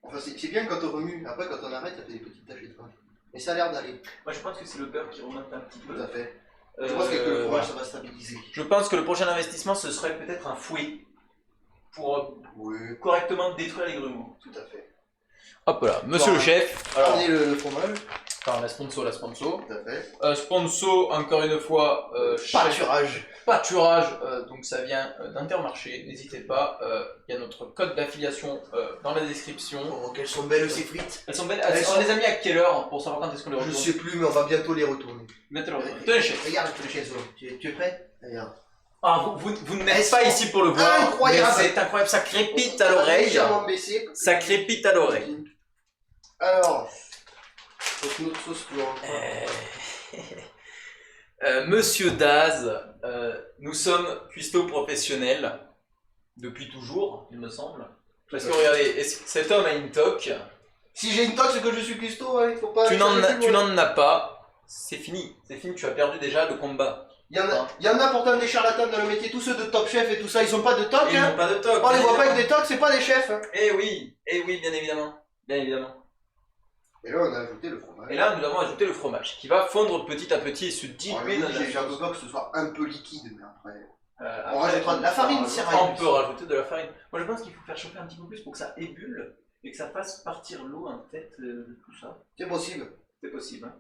Enfin, c'est bien quand on remue. Après, quand on arrête, ça fait des petites taches étranges. Mais ça a l'air d'aller. Moi, je pense que c'est le beurre qui remonte un petit peu. Tout à fait. Je pense qu'avec le fromage, ça va stabiliser. Je pense que le prochain investissement, ce serait peut-être un fouet pour Oui, correctement détruire les grumeaux. tout à fait. Hop là, monsieur le chef. Alors, on est le fromage. Enfin, la sponsor. Tout à fait. Sponsor, encore une fois, Pâturage. pâturage, donc ça vient d'Intermarché, n'hésitez pas, il y a notre code d'affiliation dans la description. Oh, qu'elles sont belles ces frites. Elles sont belles, on les a mis à quelle heure pour savoir quand est-ce qu'on les Je retourne? sais plus, mais on va bientôt les retourner. Mettez-le. Tenez, chef. Regarde les chaises. Tu es prêt? Regarde. Ah, vous n'êtes Elles pas sont ici pour le voir, incroyables. mais c'est incroyable, ça crépite à l'oreille. Légèrement baissé. Ça crépite à l'oreille. Alors, donc notre sauce blanche. Monsieur Daz, nous sommes cuistots professionnels depuis toujours, il me semble. Parce que regardez, cet homme a une toque. Si j'ai une toque, c'est que je suis cuistot, ouais, il faut pas... Tu n'en as pas, c'est fini, tu as perdu déjà le combat. Il y en a pourtant des charlatans dans le métier, tous ceux de Top Chef et tout ça, ils ont pas de toque, Ils hein. n'ont pas de toque. On les voit pas évidemment. avec des toques, c'est pas des chefs, hein. Eh oui, bien évidemment. Bien évidemment. Et là, on a ajouté le fromage. Et là, nous avons ajouté le fromage qui va fondre petit à petit et se Alors, diluer dans la j'ai un peu sauce. peur que ce soit un peu liquide, mais après... Après, on rajoutera de la farine, c'est vrai. On peut rajouter de la farine. Moi, je pense qu'il faut faire chauffer un petit peu plus pour que ça ébulle et que ça fasse partir l'eau en tête de tout ça. C'est possible. C'est possible. Hein.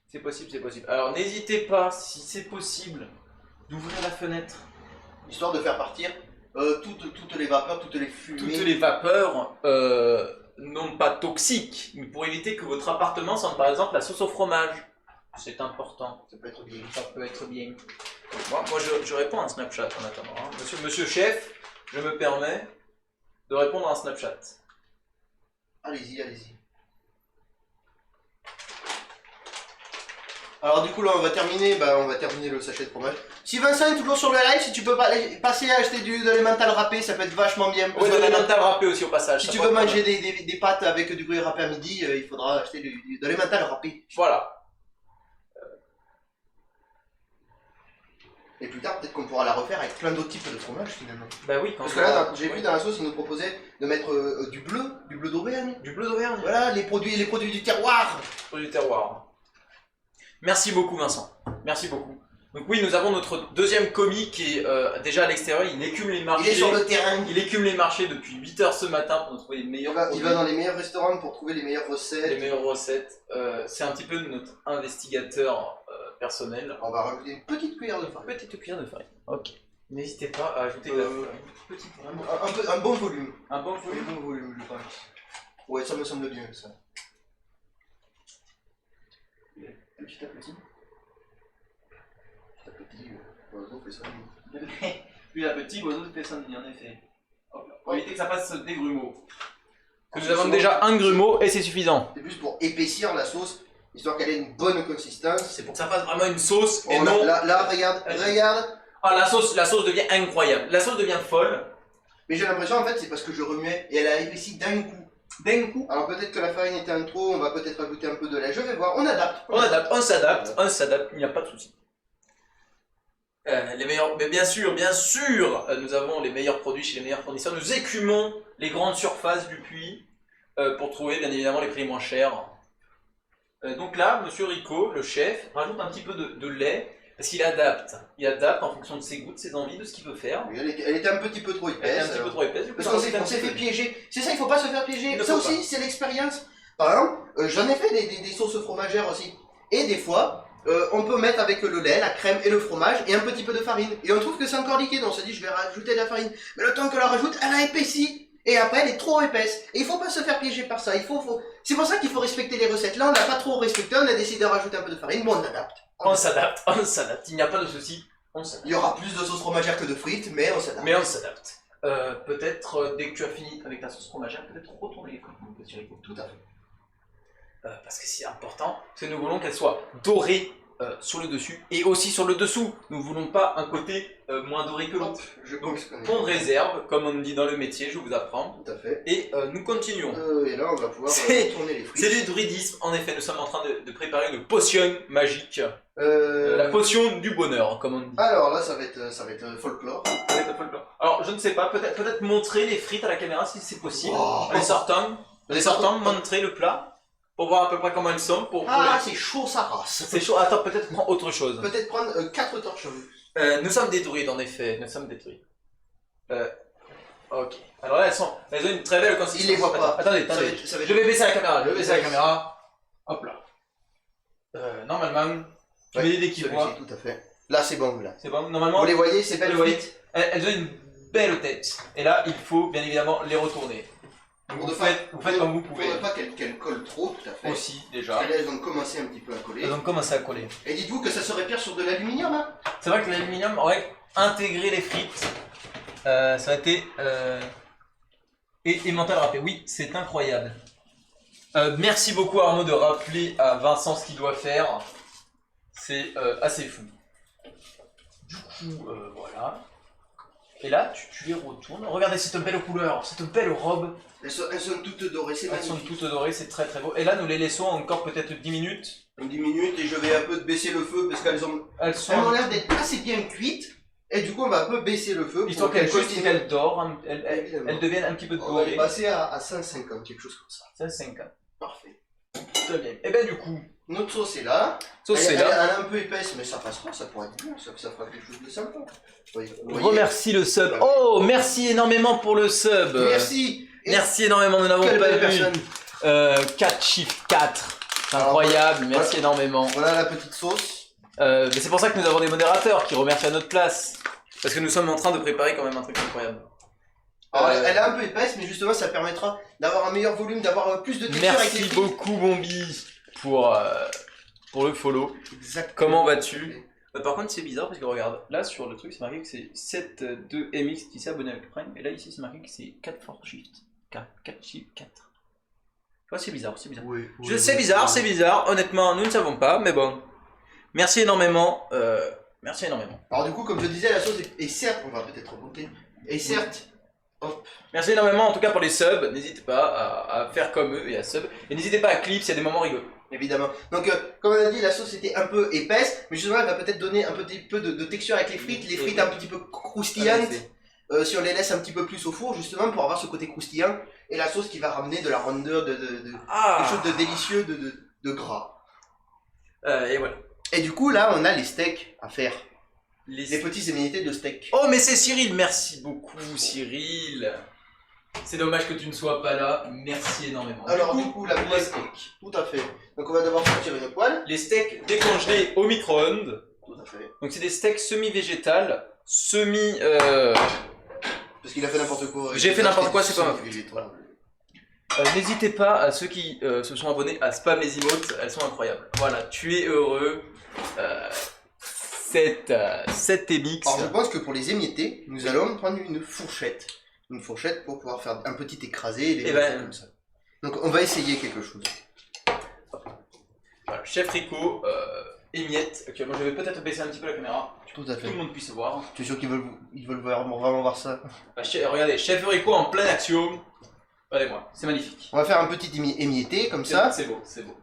C'est possible. Alors, n'hésitez pas, si c'est possible, d'ouvrir la fenêtre. Histoire de faire partir toutes les vapeurs, toutes les fumées. Toutes les vapeurs non pas toxiques, mais pour éviter que votre appartement sente par exemple la sauce au fromage. C'est important. Ça peut être bien. Ça peut être bien. Moi je réponds à un Snapchat en attendant. Hein. Monsieur chef, je me permets de répondre à un Snapchat. Allez-y, allez-y. Alors du coup là on va terminer le sachet de fromage. Si Vincent est toujours sur le live, si tu peux passer à acheter de l'emmental râpé, ça peut être vachement bien. Oui, de l'emmental râpé aussi au passage. Si tu veux manger des pâtes avec du gruyère râpé à midi, il faudra acheter de l'emmental râpé. Voilà. Et plus tard peut-être qu'on pourra la refaire avec plein d'autres types de fromage finalement. Bah oui, Parce que là j'ai vu dans la sauce ils nous proposaient de mettre du bleu d'Auvergne. Du bleu d'Auvergne. Voilà les produits du terroir. Du terroir. Merci beaucoup Vincent. Merci beaucoup. Donc oui, nous avons notre deuxième commis qui est déjà à l'extérieur, il écume les marchés. Il est sur le terrain. Il écume les marchés depuis 8 h ce matin pour nous trouver les meilleurs Il va dans les meilleurs restaurants pour trouver les meilleures recettes. les meilleures recettes. C'est un petit peu notre investigateur personnel. On va rajouter une petite cuillère de farine. Petite cuillère de farine. Ok. N'hésitez pas à ajouter de la farine. Petite, vraiment. Un bon volume. Un bon volume. Un bon volume, je pense. Ouais, ça me semble bien, ça. Petit à petit. Petit à petit, l'oiseau fait ça. Puis à petit, l'oiseau fait ça, en effet. Pour éviter que ça fasse des grumeaux. Nous avons déjà un grumeau et c'est suffisant. C'est plus pour épaissir la sauce, histoire qu'elle ait une bonne consistance. C'est pour que ça fasse vraiment une sauce et Oh, non. Là, regarde. Ah, la sauce devient incroyable. La sauce devient folle. Mais j'ai l'impression, en fait, c'est parce que je remuais et elle a épaissi d'un coup. D'un coup. Alors peut-être que la farine était un trop, on va peut-être ajouter un peu de lait. Je vais voir, on adapte. On s'adapte, il n'y a pas de souci. Les meilleurs, mais bien sûr, nous avons les meilleurs produits chez les meilleurs fournisseurs. Nous écumons les grandes surfaces du puits pour trouver bien évidemment les prix moins chers. Donc là, Monsieur Rico, le chef, rajoute un petit peu de lait parce qu'il adapte. Il adapte en fonction de ses goûts, de ses envies, de ce qu'il veut faire. Oui, elle était un petit peu trop Elle est épaisse. un petit peu trop épaisse. Parce qu'on s'est fait piéger. C'est ça, il faut pas se faire piéger. Il ne Ça faut aussi, c'est l'expérience. Par exemple, j'en ai fait des sauces fromagères aussi. Et des fois, on peut mettre avec le lait, la crème et le fromage et un petit peu de farine. Et on trouve que c'est encore liquide, on se dit je vais rajouter de la farine. Mais le temps que la rajoute, elle a épaissi. Et après, elle est trop épaisse. Et il faut pas se faire piéger par ça. C'est pour ça qu'il faut respecter les recettes. Là, on n'a pas trop respecté, on a décidé de rajouter un peu de farine. Bon, on adapte. On s'adapte. Il n'y a pas de souci. On s'adapte. Il y aura plus de sauce fromagère que de frites, mais on s'adapte. Mais on s'adapte. Peut-être dès que tu as fini avec ta sauce fromagère, peut-être retourner les frites, mon petit Rico. Tout à fait. Parce que c'est important, parce que nous voulons qu'elle soit dorée sur le dessus et aussi sur le dessous. Nous ne voulons pas un côté moins doré que l'autre. Je pense qu'on est. On réserve, comme on dit dans le métier, je vous apprends. Tout à fait. Et nous continuons. Et là, on va pouvoir C'est- tourner les frites. C'est du druidisme, en effet, nous sommes en train de préparer une potion magique. La Euh... potion du bonheur, comme on dit. Alors là, ça va être folklore. Alors, je ne sais pas, peut-être montrer les frites à la caméra si c'est possible. Oh. En les sortant, montrer le plat pour voir à peu près comment elles sont. Ah, c'est chaud, ça race. C'est chaud. Attends, peut-être prends autre chose. Peut-être prendre 4 torches. Nous sommes des druides, en effet. Nous sommes des druides. Ok. Alors là, elles ont une très belle consistance. Il les voit pas. Attendez. Ça va être- Je vais baisser la caméra. Hop là. Normalement, tu mets dès qu'ils voient. Tout à fait. Là, c'est bon, là. C'est bon. Normalement, Vous les voyez, ces belles Vous les voyez. frites. elles ont une belle tête. Et là, il faut bien évidemment les retourner. Donc, vous faites comme vous pouvez. Faudrait pas qu'elles collent trop, tout à fait. Aussi, déjà. Parce que là, elles ont commencé un petit peu à coller. Elles ont commencé à coller. Et dites-vous que ça serait pire sur de l'aluminium, hein. C'est vrai que l'aluminium aurait intégré les frites. Ça a été aimanté râpé. Oui, c'est incroyable. Merci beaucoup Arnaud de rappeler à Vincent ce qu'il doit faire. C'est assez fou. Du coup, voilà. Et là, tu les retournes. Regardez cette belle couleur, cette belle robe. Elles sont toutes dorées, c'est Elles sont magnifique. toutes dorées, c'est très très beau. Et là, nous les laissons encore peut-être 10 minutes. 10 minutes et je vais un peu baisser le feu parce qu'elles ont Elles ont l'air d'être assez bien cuites. Et du coup, on va un peu baisser le feu. Histoire pour qu'elles continuent. qu'elles dorent, Évidemment. elles deviennent un petit peu On va dorées. passer à 150, quelque chose comme ça. Ça, 5 ans. Parfait. Très bien. Et ben du coup, Notre sauce est là. sauce c'est Elle là. est un peu épaisse, mais ça passera, ça pourrait être bien, ça fera quelque chose de sympa. Vous voyez. Remercie le sub. Oh, merci énormément pour le sub. Merci. Et Merci énormément, nous n'avons quelle pas belle vu. personne. 4 chiffres 4. C'est Alors, incroyable, merci voilà. énormément. Voilà la petite sauce. Mais c'est pour ça que nous avons des modérateurs qui remercient à notre place. Parce que nous sommes en train de préparer quand même un truc incroyable. Alors, elle est un peu épaisse, mais justement, ça permettra d'avoir un meilleur volume, d'avoir plus de texture avec les Merci frites. beaucoup Bombi pour le follow. Exactement. Comment vas-tu? Par contre c'est bizarre parce que regarde, là sur le truc c'est marqué que c'est 7-2MX qui s'est abonné avec le Prime, et là ici c'est marqué que c'est 4 for shift. 4 shift 4. Tu vois, c'est bizarre, c'est bizarre. Oui, C'est bizarre, honnêtement nous ne savons pas, mais bon. Merci énormément, merci énormément. Alors du coup, comme je disais, la sauce est certes, on va peut-être remonter, et certes, Merci énormément en tout cas pour les subs, n'hésitez pas à faire comme eux et à sub. Et n'hésitez pas à clip s'il y a des moments rigolos. évidemment. Donc, comme on a dit, la sauce était un peu épaisse, mais justement, elle va peut-être donner un petit peu de texture avec les frites un petit peu croustillantes. Si on les laisse un petit peu plus au four, justement, pour avoir ce côté croustillant, et la sauce qui va ramener de la rondeur, quelque chose de délicieux, de gras. Et voilà. Et du coup, là, on a les steaks à faire. Les Les petits émiettés de steak. Oh, mais c'est Cyril, merci beaucoup Cyril. C'est dommage que tu ne sois pas là, merci énormément. Alors, du coup, la les poêle. steaks. Tout à fait. Donc, on va d'abord sortir une poêle. Les steaks décongelés au micro-ondes. Tout à fait. Donc c'est des steaks semi-végétales, Parce qu'il a fait n'importe quoi. J'ai fait n'importe quoi, c'est pas ma faute. Végétal. N'hésitez pas à ceux qui se sont abonnés à Spam et Emotes, elles sont incroyables. Voilà, tu es heureux. Cette mix. Alors, je pense que pour les émiettés, nous allons prendre une fourchette. Une fourchette pour pouvoir faire un petit écrasé et des ben, comme ça. Donc, on va essayer quelque chose. Voilà, Chef Rico émiette. Actuellement, je vais peut-être baisser un petit peu la caméra. Tout à Tout fait. le monde puisse voir. Tu es sûr qu'ils veulent vraiment voir ça? Regardez, Chef Rico en pleine action. Regardez-moi, c'est magnifique. On va faire un petit émietté comme ça. C'est beau, c'est beau.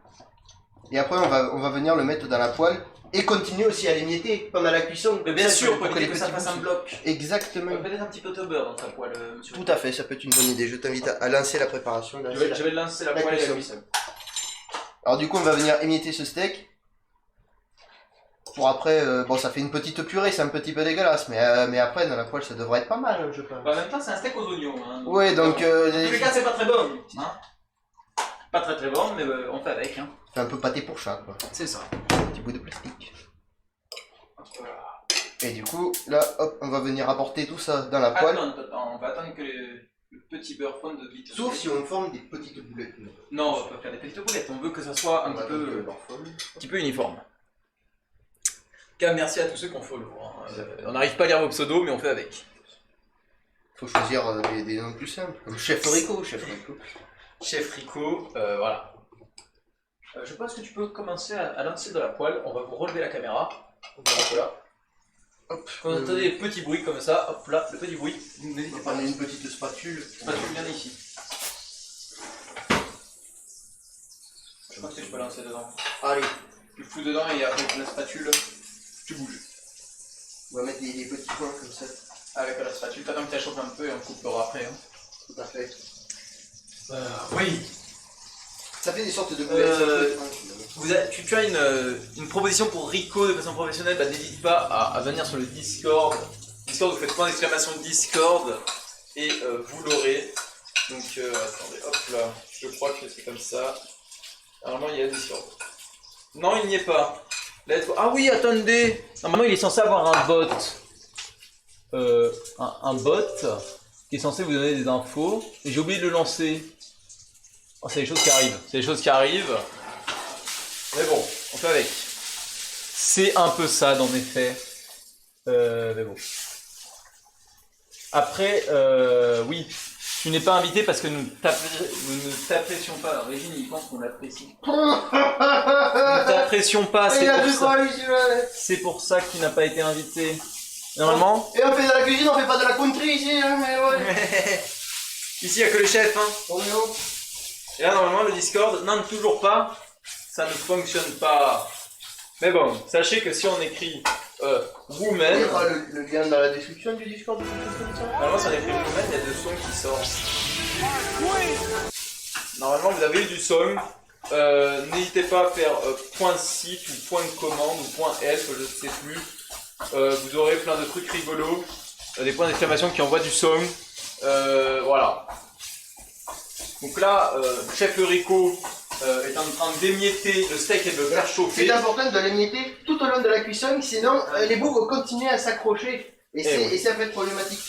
Et après, on va venir le mettre dans la poêle. Et continuer aussi à l'émietter pendant la cuisson. Mais bien sûr, pour que éviter que ça fasse un bloc. Exactement. Peut-être un petit peu de beurre dans ta poêle, monsieur. Tout à fait, ça peut être une bonne idée. Je t'invite à lancer la préparation. Je vais lancer la poêle et la cuisson. Alors du coup, on va venir émietter ce steak. Pour après, bon, ça fait une petite purée, c'est un petit peu dégueulasse, mais après, dans la poêle, ça devrait être pas mal, je pense. Bah, en même temps, c'est un steak aux oignons. Hein. Ouais, donc... Dans tous les cas, c'est pas très bon. Hein, pas très bon, mais on fait avec. Hein. C'est un peu pâté pour chat, quoi. C'est ça. Un petit bout de plastique. Voilà. Et du coup, là, hop, on va venir apporter tout ça dans la poêle. Attends, on va attendre que le petit beurre fonde vite. Sauf si on forme des petites boulettes. Non, on va pas faire des petites boulettes, on veut que ça soit un petit peu uniforme. Merci à tous ceux qui ont follow. Hein. On n'arrive pas à lire vos pseudos, mais on fait avec. Faut choisir des noms plus simples, comme Chef Rico, Chef Rico. Chef Rico, voilà. Je pense que tu peux commencer à lancer de la poêle. On va vous relever la caméra. Voilà. Hop. Quand vous entendez des petits bruits comme ça, hop là, le petit bruit, n'hésitez pas. On a une petite spatule. Spatule bien ici. Je pense que tu peux lancer dedans. Allez, Tu fous dedans et avec la spatule, tu bouges. on va mettre des petits points comme ça. Avec la spatule, t'attends que ça chauffe un peu et on coupera après. Hein. Tout à fait. Oui. Ça fait des sortes de boulettes. Tu as une proposition pour Rico de façon professionnelle, bah, n'hésite pas à venir sur le Discord. Discord, vous faites point d'exclamation Discord et vous l'aurez. Donc attendez, hop là, je crois que c'est comme ça. Normalement il y a Discord. Non, il n'y est pas. Ah oui, attendez. Normalement il est censé avoir un bot. Un bot qui est censé vous donner des infos. Et j'ai oublié de le lancer. Oh, c'est des choses qui arrivent. C'est des choses qui arrivent. Mais bon, on fait avec. C'est un peu ça dans mes faits. Mais bon. Après, oui, tu n'es pas invité parce que nous ne t'apprécions pas. Alors, Régine, il pense qu'on l'apprécie. Nous ne t'apprécions pas, c'est pour ça que tu n'as pas été invité. Normalement. Et on fait de la cuisine, on fait pas de la country ici, hein, mais ouais. Ici, il n'y a que le chef, hein. Oh, mais oh. Et là, normalement, le Discord, non, toujours pas. Ça ne fonctionne pas. Mais bon, sachez que si on écrit woman. Il y aura le lien dans la description du Discord. Normalement, si on écrit woman, il y a deux sons qui sortent. Normalement, vous avez du son. N'hésitez pas à faire point site ou point commande ou point help, je ne sais plus. Vous aurez plein de trucs rigolos. Des points d'exclamation qui envoient du son. Voilà. Donc là, Chef Rico est en train d'émietter le steak et de le faire chauffer. C'est important de l'émietter tout au long de la cuisson, sinon les bouts vont continuer à s'accrocher et ça peut être problématique.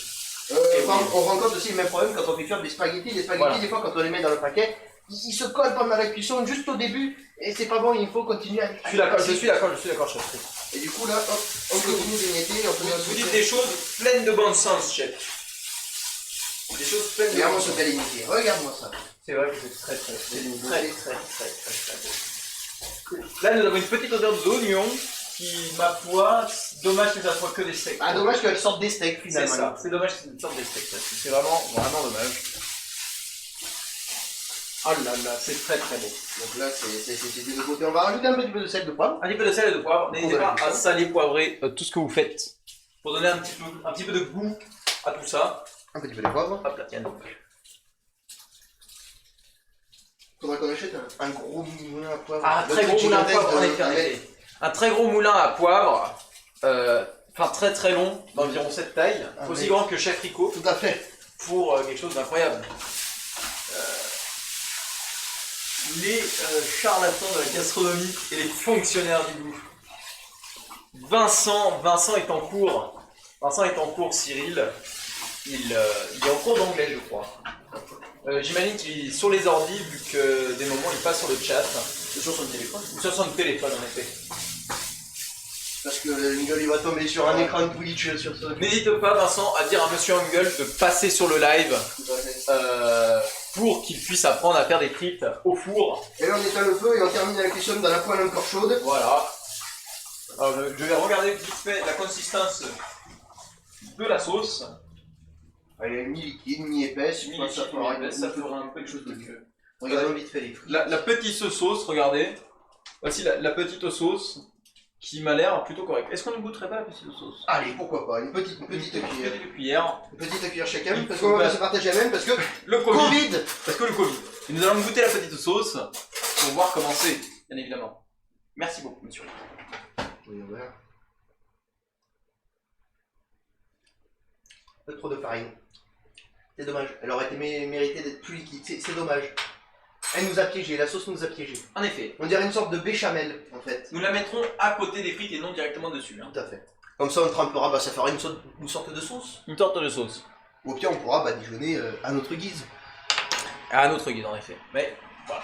On rencontre aussi le même problème quand on fait cuire des spaghettis. Les spaghettis, voilà. Des fois, quand on les met dans le paquet, ils se collent pendant la cuisson juste au début et c'est pas bon, il faut continuer à... Je suis d'accord, chef. Et du coup, là, hop, on continue d'émietter. Vous dites des choses pleines de bon sens, chef. Des choses pleines de bon sens. Regarde-moi ça. C'est vrai que c'est très beau. Là, nous avons une petite odeur d'oignon qui, ma foi, dommage que ça soit que des steaks. Ah, dommage qu'elle sorte des steaks finalement. C'est ça, c'est dommage que ça sorte des steaks. C'est vraiment dommage. Oh là là, c'est très beau. Donc là, c'est du côté. On va rajouter un petit peu de sel de poivre. Un petit peu de sel et de poivre. N'hésitez pas à saler, poivrer tout ce que vous faites pour donner un petit peu de goût à tout ça. Un petit peu de poivre. Hop là, tiens. Faudrait qu'on achète un gros moulin à poivre. Ah, très gros moulin à poivre, on est fait. un très gros moulin à poivre, enfin très très long, d'environ cette taille, aussi grand que Chef Rico. Tout à fait. Pour quelque chose d'incroyable. Les charlatans de la gastronomie et les fonctionnaires du goût. Vincent est en cours. Cyril. Il est en cours d'anglais, je crois. J'imagine qu'il est sur les ordi, vu que des moments il passe sur le chat. Sur son téléphone. Ou sur son téléphone, en effet. Parce que Google il va tomber sur un écran de Twitch sur ce. N'hésite pas, Vincent, à dire à Monsieur Angle de passer sur le live pour qu'il puisse apprendre à faire des frites au four. Et là on éteint le feu et on termine la cuisson dans la poêle encore chaude. Voilà. Alors, je vais regarder vite fait la consistance de la sauce. Elle est mi-liquide, mi-épaisse. Ça fera un peu quelque chose de mieux. Regardons vite fait les frites. La petite sauce, regardez. Voici la petite sauce qui m'a l'air plutôt correcte. Est-ce qu'on ne goûterait pas la petite sauce? Allez, pourquoi pas, une petite cuillère. Une petite cuillère chacun, parce qu'on va se partager la même, parce que le Covid. Parce que le Covid. Et nous allons goûter la petite sauce pour voir comment c'est, bien évidemment. Merci beaucoup, monsieur. Oui, voilà. Un peu trop de farine. C'est dommage, elle aurait été méritée d'être plus liquide, c'est dommage. Elle nous a piégés, la sauce nous a piégés. En effet. On dirait une sorte de béchamel, en fait. Nous la mettrons à côté des frites et non directement dessus. Hein. Tout à fait. Comme ça on trempera, bah ça fera une sorte de sauce. Une sorte de sauce. Ou au pire on pourra déjeuner à notre guise. À notre guise, en effet. Mais, voilà.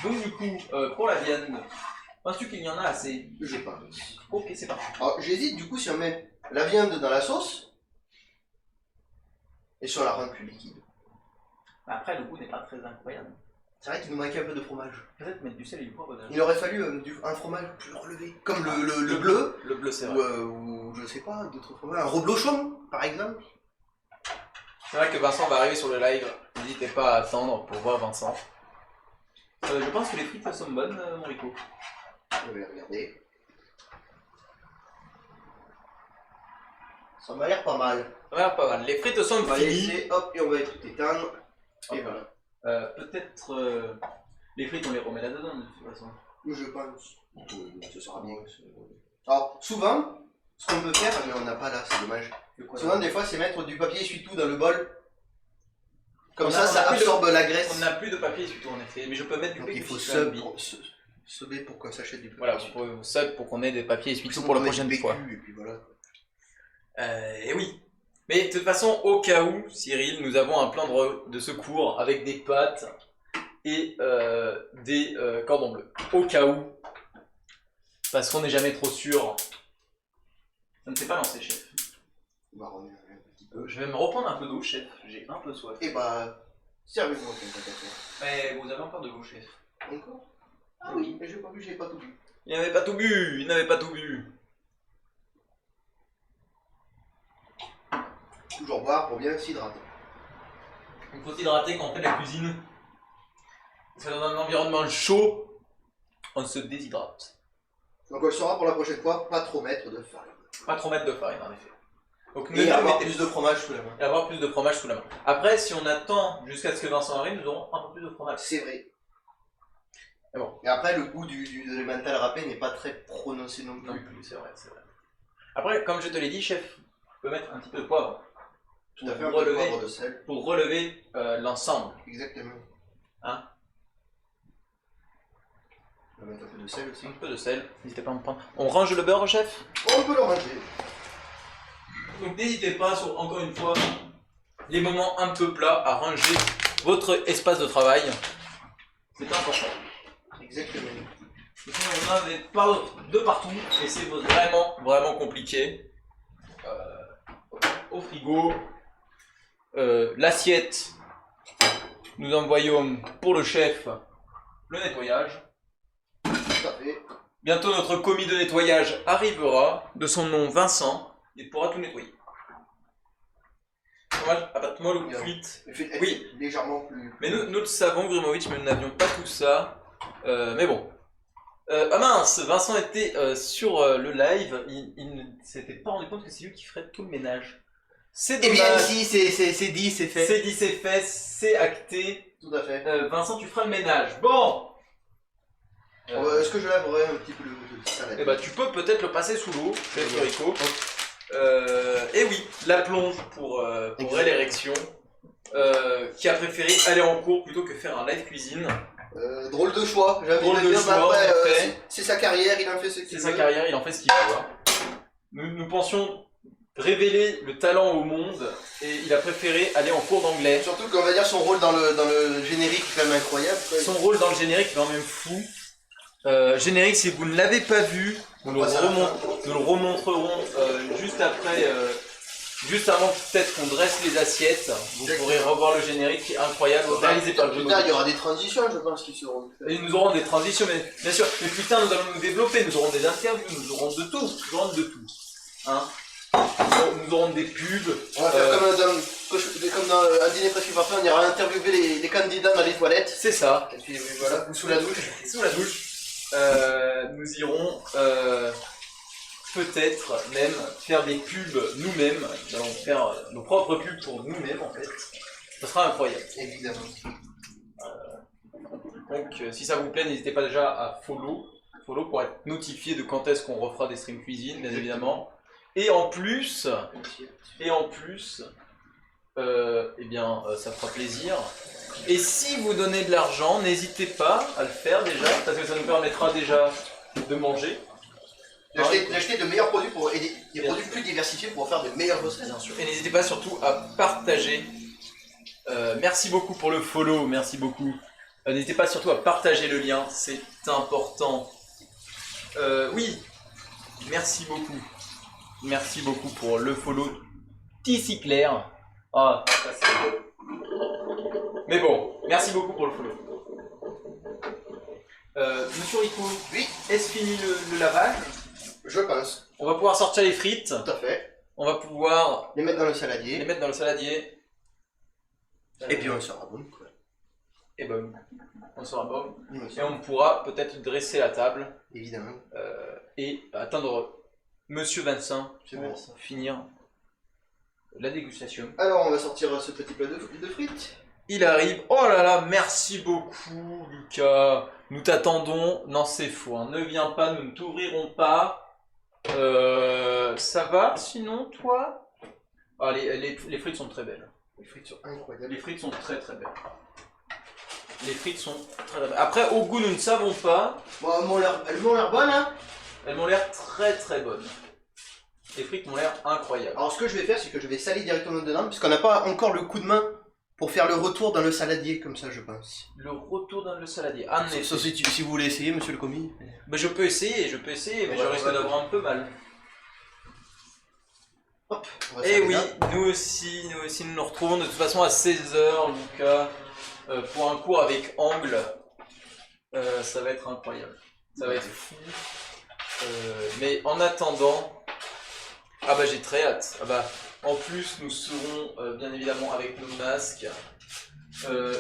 Donc du coup, pour la viande, penses-tu qu'il y en a assez? Je pense. Ok, c'est parti. Alors j'hésite du coup si on met la viande dans la sauce et si on la rend plus liquide. Après, le goût n'est pas très incroyable. C'est vrai qu'il nous manquait un peu de fromage. Peut-être mettre du sel et du poivre dedans. Il aurait fallu un fromage plus relevé. Comme le bleu. Le bleu, c'est vrai. Ou je sais pas, d'autres fromages. Un reblochon, par exemple. C'est vrai que Vincent va arriver sur le live. N'hésitez pas à attendre pour voir Vincent. Je pense que les frites sont bonnes, mon Rico. Je vais regarder. Ça m'a l'air pas mal. Ça m'a l'air pas mal. Les frites sont On va finies. laisser, hop, et on va tout éteindre. Et voilà. Peut-être les frites, on les remet là-dedans de toute façon. Je pense. Ce sera bien. Alors, souvent, ce qu'on peut faire, mais on n'a pas là, c'est dommage. Souvent, des fois, c'est mettre du papier essuie-tout dans le bol. Comme ça, ça absorbe la graisse. On n'a plus de papier essuie-tout en effet, mais je peux mettre du Donc papier il faut seber pour qu'on s'achète du papier. Voilà, pour qu'on ait des papiers essuie-tout pour la prochaine fois. Et puis voilà. Et oui. Mais de toute façon, au cas où, Cyril, nous avons un plan de secours avec des pâtes et des cordons bleus. Au cas où. Parce qu'on n'est jamais trop sûr. Ça ne s'est pas lancé, chef. On va revenir un petit peu. Je vais me reprendre un peu d'eau, chef. J'ai un peu soif. Et bah, servez-moi quelqu'un à Mais vous avez encore de l'eau, chef. Encore? Ah oui, mais j'ai pas vu, j'ai pas tout vu. Il n'avait pas tout bu, il n'avait pas tout bu. Toujours boire pour bien s'hydrater. Il faut s'hydrater quand on fait de la cuisine. Parce que dans un environnement chaud, on se déshydrate. Donc on le saura pour la prochaine fois, pas trop mettre de farine. Pas trop mettre de farine en effet. Donc Et avoir plus de fromage sous la main. Et avoir plus de fromage sous la main. Après, si on attend jusqu'à ce que Vincent arrive, nous aurons un peu plus de fromage. C'est vrai. Mais bon. Et après, le goût de l'emmental râpé n'est pas très prononcé non plus. Non plus, c'est vrai, c'est vrai. Après, comme je te l'ai dit, chef, tu peux mettre un petit peu de poivre. Tout à fait, un peu de poivre de sel. Pour relever l'ensemble. Exactement. Hein? On va mettre un peu de sel aussi. Un peu de sel, n'hésitez pas à me prendre. On range le beurre, chef? On peut le ranger. Donc n'hésitez pas, sur, encore une fois, les moments un peu plats, à ranger votre espace de travail. C'est important. Exactement. On en a pas de partout et c'est vraiment, vraiment compliqué. Au frigo, l'assiette, nous envoyons pour le chef le nettoyage. Tout à fait. Bientôt notre commis de nettoyage arrivera, de son nom Vincent, et pourra tout nettoyer. Fromage à pâte molle ou cuite. Oui. Légèrement plus. Mais nous le savons, Grimovic, mais nous n'avions pas tout ça. Mais bon. Ah mince, Vincent était sur le live, il ne s'était pas rendu compte que c'est lui qui ferait tout le ménage. C'est dommage. Eh bien si, c'est dit, c'est fait. C'est dit, c'est fait, c'est acté. Tout à fait. Vincent, tu feras le ménage. Bon. Est-ce que je laverai un petit peu le salade? Et bah tu peux peut-être le passer sous l'eau, chef Rico. Et oui, la plonge pour l'érection, qui a préféré aller en cours plutôt que faire un live cuisine. Drôle de choix, j'avais Drôle de choix, après, en fait. c'est sa carrière, il en fait ce qu'il C'est veut. sa carrière, il en fait ce qu'il veut. Hein. Nous pensions révéler le talent au monde et il a préféré aller en cours d'anglais. Surtout qu'on va dire son rôle dans le générique est quand même incroyable. Quoi. Son rôle dans le générique est quand même fou. Générique, si vous ne l'avez pas vu, nous le remontrerons juste après, juste avant peut-être qu'on dresse les assiettes. Vous pourrez revoir le générique qui est incroyable, réalisé par le Putain, il y aura des transitions, je pense, qui seront faites. Et nous aurons des transitions, mais bien sûr. Mais putain, nous allons nous développer, nous aurons des interviews, nous aurons de tout. Nous aurons de tout. Hein, nous aurons des pubs. On va faire comme dans un dîner presque parfait, on ira interviewer les candidats dans les toilettes. C'est ça. Et puis voilà, ou sous la douche. Sous la douche. Nous irons peut-être même faire des pubs nous-mêmes. Nous allons faire nos propres pubs pour nous-mêmes en fait. Ce sera incroyable. Évidemment. Donc si ça vous plaît, n'hésitez pas déjà à follow pour être notifié de quand est-ce qu'on refera des streams cuisine, bien évidemment. Et en plus, eh bien, ça fera plaisir. Et si vous donnez de l'argent, n'hésitez pas à le faire déjà, parce que ça nous permettra déjà de manger. D'acheter de meilleurs produits et des produits plus diversifiés pour faire de meilleures recettes. Bien sûr. Et n'hésitez pas surtout à partager. Merci beaucoup pour le follow, merci beaucoup. N'hésitez pas surtout à partager le lien, c'est important. Oui, merci beaucoup. Merci beaucoup pour le follow. Tissi clair. Ah, ça c'est beau. Mais bon, merci beaucoup pour le follow. Monsieur Rico, Oui. est-ce fini le lavage? Je pense. On va pouvoir sortir les frites. Tout à fait. On va pouvoir Les mettre dans le les saladier. mettre dans le saladier. Et puis on sera bon quoi. Et bon, on sera bon. Il me Et semble. on pourra peut-être dresser la table Évidemment. et attendre Monsieur Vincent Monsieur pour Vincent. finir la dégustation. Alors on va sortir ce petit plat de frites. Il arrive. Oh là là, merci beaucoup Lucas. Nous t'attendons. Non, c'est faux. Hein. Ne viens pas, nous ne t'ouvrirons pas. Ça va sinon, toi? Ah, les frites sont très belles. Les frites sont incroyables. Les frites sont très très belles. Les frites sont très belles. Après, au goût, nous ne savons pas. Bon, elles m'ont l'air bonnes hein. Elles m'ont l'air très très bonnes. Les frites m'ont l'air incroyables. Alors ce que je vais faire, c'est que je vais saler directement dedans, puisqu'on n'a pas encore le coup de main pour faire le retour dans le saladier, comme ça je pense. Le retour dans le saladier. Ah, mais Sauf si vous voulez essayer, monsieur le commis. je peux essayer, mais Ouais, je risque ouais. d'avoir un peu mal. Hop, on va Et saler oui, là. nous aussi nous retrouvons de toute façon à 16h, Lucas, pour un cours avec Angle. Ça va être incroyable. Ça va être fou. Mais en attendant, ah bah j'ai très hâte. Ah bah, en plus, nous serons bien évidemment avec nos masques.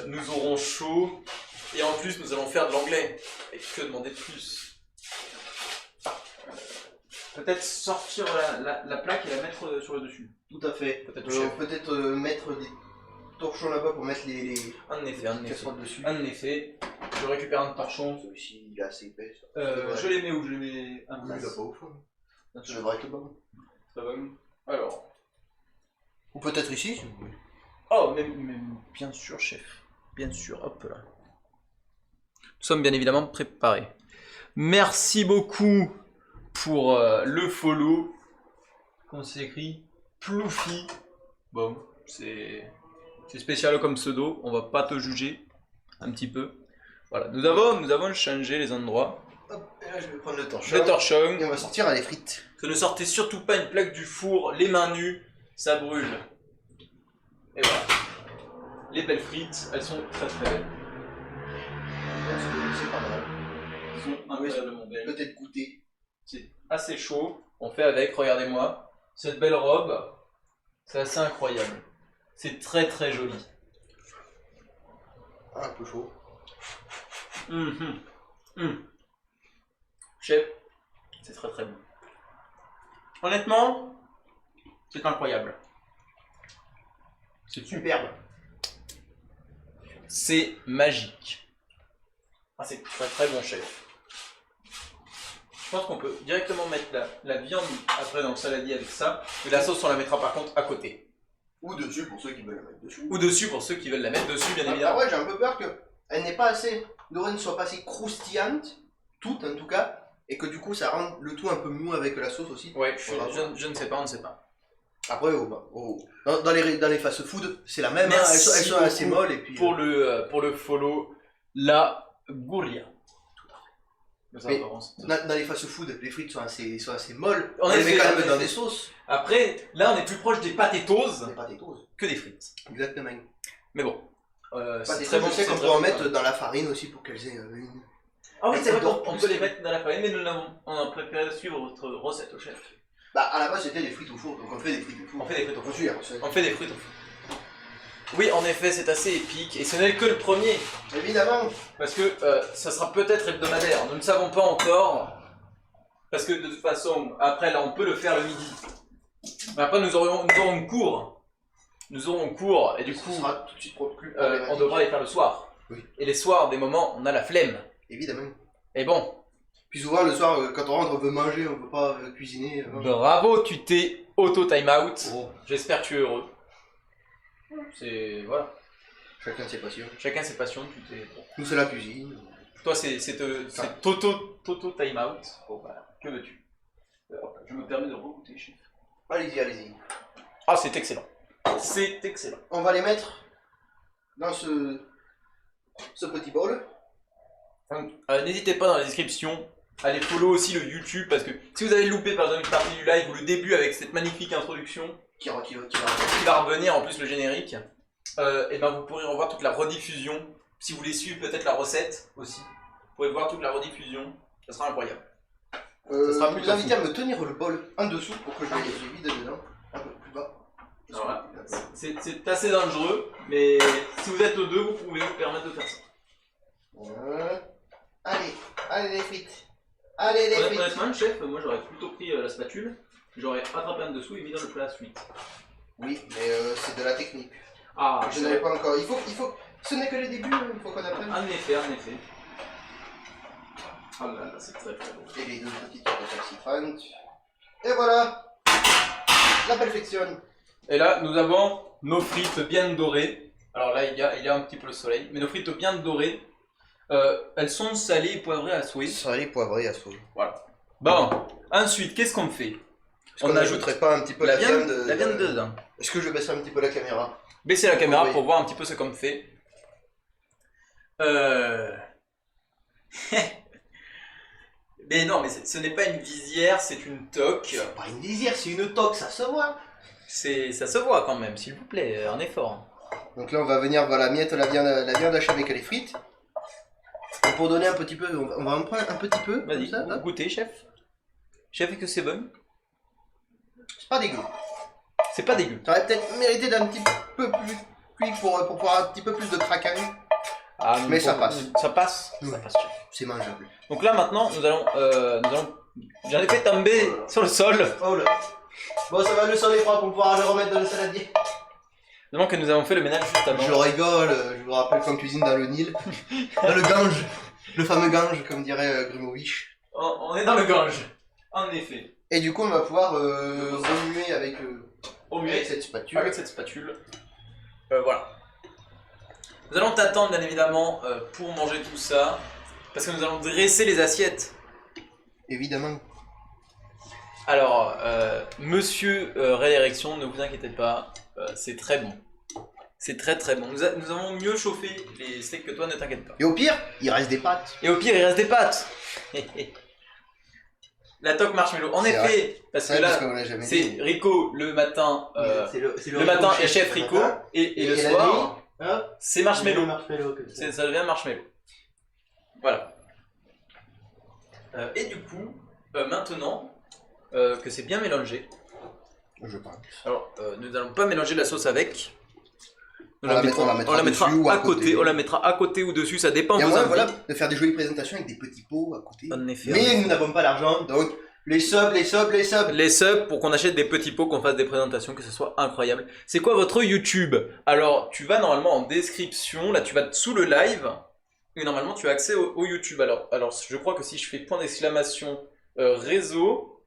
Nous aurons chaud. Et en plus, nous allons faire de l'anglais. Et que demander de plus? Peut-être sortir la plaque et la mettre sur le dessus. Tout à fait. Peut-être chef. Peut-être mettre des torchons là-bas pour mettre les En effet, casseroles dessus. En effet. Je récupère un torchon. Celui-ci, il est assez épais. Ça. Je les mets où? Je les mets un Lui, il peu. a pas au fond. Ça Je devrais être bon. va. Alors. Ou peut-être ici, si vous voulez. Oh, mais bien sûr, chef. Bien sûr, hop là. Nous sommes bien évidemment préparés. Merci beaucoup pour le follow. Comment c'est écrit? Ploufy. Bon, c'est spécial comme pseudo. On va pas te juger un petit peu. Voilà, nous avons changé les endroits. Hop, et là je vais prendre le torchon. Le torchon. Et on va sortir à les frites. Que ne sortez surtout pas une plaque du four, les mains nues, ça brûle. Et voilà. Les belles frites, elles sont très très belles. C'est pas mal. Elles sont incroyablement belles. Peut-être goûter. C'est assez chaud. On fait avec, regardez-moi. Cette belle robe, c'est assez incroyable. C'est très très joli. Ah, un peu chaud. Chef, c'est très très bon. Honnêtement, c'est incroyable. C'est superbe. C'est magique. Ah, c'est très très bon, chef. Je pense qu'on peut directement mettre la viande après dans le saladier avec ça. Et la sauce, on la mettra par contre à côté. Ou dessus pour ceux qui veulent la mettre dessus. Ou dessus pour ceux qui veulent la mettre dessus, bien évidemment. Après, j'ai un peu peur qu'elle n'est pas assez. Dorée ne soit pas assez croustillante, toute en tout cas, et que du coup ça rende le tout un peu mou avec la sauce aussi. Ouais, je ne sais pas, on ne sait pas. Après, dans les fast-food, c'est la même, hein, elles sont assez molles. Et puis, pour le follow, la Gouria. Mais dans les fast-food, les frites sont assez molles. On les met quand même dans des des sauces. Après, là on est plus proche des potatoes Des potatoes. que des frites. Exactement. Mais bon, C'est très bon. Je sais qu'on peut en mettre dans la farine aussi pour qu'elles aient une. Ah oui, c'est vrai qu'on plus peut les mettre dans la farine, mais on a préféré suivre votre recette au chef. Bah, à la base, c'était des frites au four, donc on fait des frites au four. On fait des frites au four. Four. On fait des frites au four. Oui, en effet, c'est assez épique, et ce n'est que le premier. Évidemment. Parce que ça sera peut-être hebdomadaire, nous ne savons pas encore. Parce que de toute façon, après là, on peut le faire le midi. Mais après, nous aurons cours. Nous aurons cours, et du coup, Ce sera tout de suite plus. on devra les faire le soir. Oui. Et les soirs, des moments, on a la flemme. Évidemment. Et bon. Puis souvent, le soir, quand on rentre, on veut manger, on veut pas cuisiner. Bravo, tu t'es auto-time out. Oh. J'espère que tu es heureux. C'est. Voilà. Chacun ses passions. Chacun ses passions, tu t'es. Nous, c'est la cuisine. Toi, c'est Toto time out. Bon, bah, que veux-tu? Je me permets de regoûter, chef. Allez-y, allez-y. Ah, c'est excellent. C'est excellent. On va les mettre dans ce petit bol. Donc, n'hésitez pas dans la description à aller follow aussi le YouTube parce que si vous avez loupé par exemple une partie du live ou le début avec cette magnifique introduction Qui va. qui va revenir en plus le générique, et ben vous pourrez revoir toute la rediffusion. Si vous voulez suivre peut-être la recette aussi, vous pourrez voir toute la rediffusion. Ça sera incroyable. Je vous invite à me tenir le bol en dessous pour que je les vide dedans. Un peu plus bas. Voilà. C'est assez dangereux, mais si vous êtes deux, vous pouvez vous permettre de faire ça. Allez les frites. Allez les frites. Honnêtement, le chef, moi j'aurais plutôt pris la spatule, j'aurais attrapé en dessous et mis dans le plat suite. Oui, mais c'est de la technique. Ah, Je n'avais pas encore. Il faut. Ce n'est que les débuts, il faut qu'on apprenne. En effet. Ah là là, c'est très très beau. Et les deux petites récalcitrantes. Et voilà. La perfection. Et là, nous avons nos frites bien dorées. Alors là, il y a un petit peu le soleil, mais nos frites bien dorées. Elles sont salées et poivrées à souhait. Salé, poivré à souhait. Voilà. Bon, ensuite, qu'est-ce qu'on fait? On n'ajouterait pas un petit peu la viande dedans. Est-ce que je baisserai un petit peu la caméra? Baissez la caméra Oui. pour voir un petit peu ce qu'on fait. Mais non, mais ce n'est pas une visière, c'est une toque. C'est pas une visière, c'est une toque, ça se voit. Ça se voit quand même, s'il vous plaît, un effort. Donc là, on va venir mettre la viande hachée avec les frites. Et pour donner un petit peu, on va en prendre un petit peu. Vas-y, comme ça, là. goûtez, chef. Chef, est-ce que c'est bon? C'est pas dégueu. C'est pas dégueu. Ça aurait peut-être mérité d'un petit peu plus cuit pour pouvoir un petit peu plus de craquage. Ah, Mais ça passe. Ça passe. Oui. Ça passe, chef. C'est mangeable. Donc là maintenant, nous allons j'en ai fait tomber sur le sol. Oh là. Bon, ça va, le sol est froid pour pouvoir le remettre dans le saladier. Maintenant que nous avons fait le ménage juste avant. Je rigole, je vous rappelle qu'on cuisine dans le Nil. Dans le Gange. Le fameux Gange, comme dirait Grimovich. On est dans le Gange. En effet. Et du coup, on va pouvoir remuer avec cette spatule. Avec cette spatule. Voilà. Nous allons t'attendre bien évidemment pour manger tout ça. Parce que nous allons dresser les assiettes. Évidemment. Alors, monsieur Ray Erection, ne vous inquiétez pas, c'est très bon. C'est très très bon. Nous avons mieux chauffé les steaks que toi, ne t'inquiète pas. Et au pire, il reste des pâtes. Et au pire, il reste des pâtes. La toque marshmallow. En C'est effet, parce que parce là, qu'on l'a jamais c'est dit. Rico le matin. C'est Le matin est chef Rico. Et le la soir, nuit, hop, c'est marshmallow. marshmallow comme ça. Ça devient marshmallow. Voilà. Et du coup, maintenant que c'est bien mélangé, Je pense. alors nous n'allons pas mélanger la sauce avec. On la mettra mettra dessus ou à à côté. côté. On la mettra à côté ou dessus, ça dépend Et de vos moi, envies. voilà, de faire des jolies présentations avec des petits pots à côté. En effet. Mais nous n'avons pas l'argent, donc les subs. Les subs pour qu'on achète des petits pots, qu'on fasse des présentations, que ce soit incroyable. C'est quoi votre YouTube? Alors, tu vas normalement en description, là tu vas sous le live, et normalement tu as accès au YouTube. Alors je crois que si je fais point d'exclamation réseau.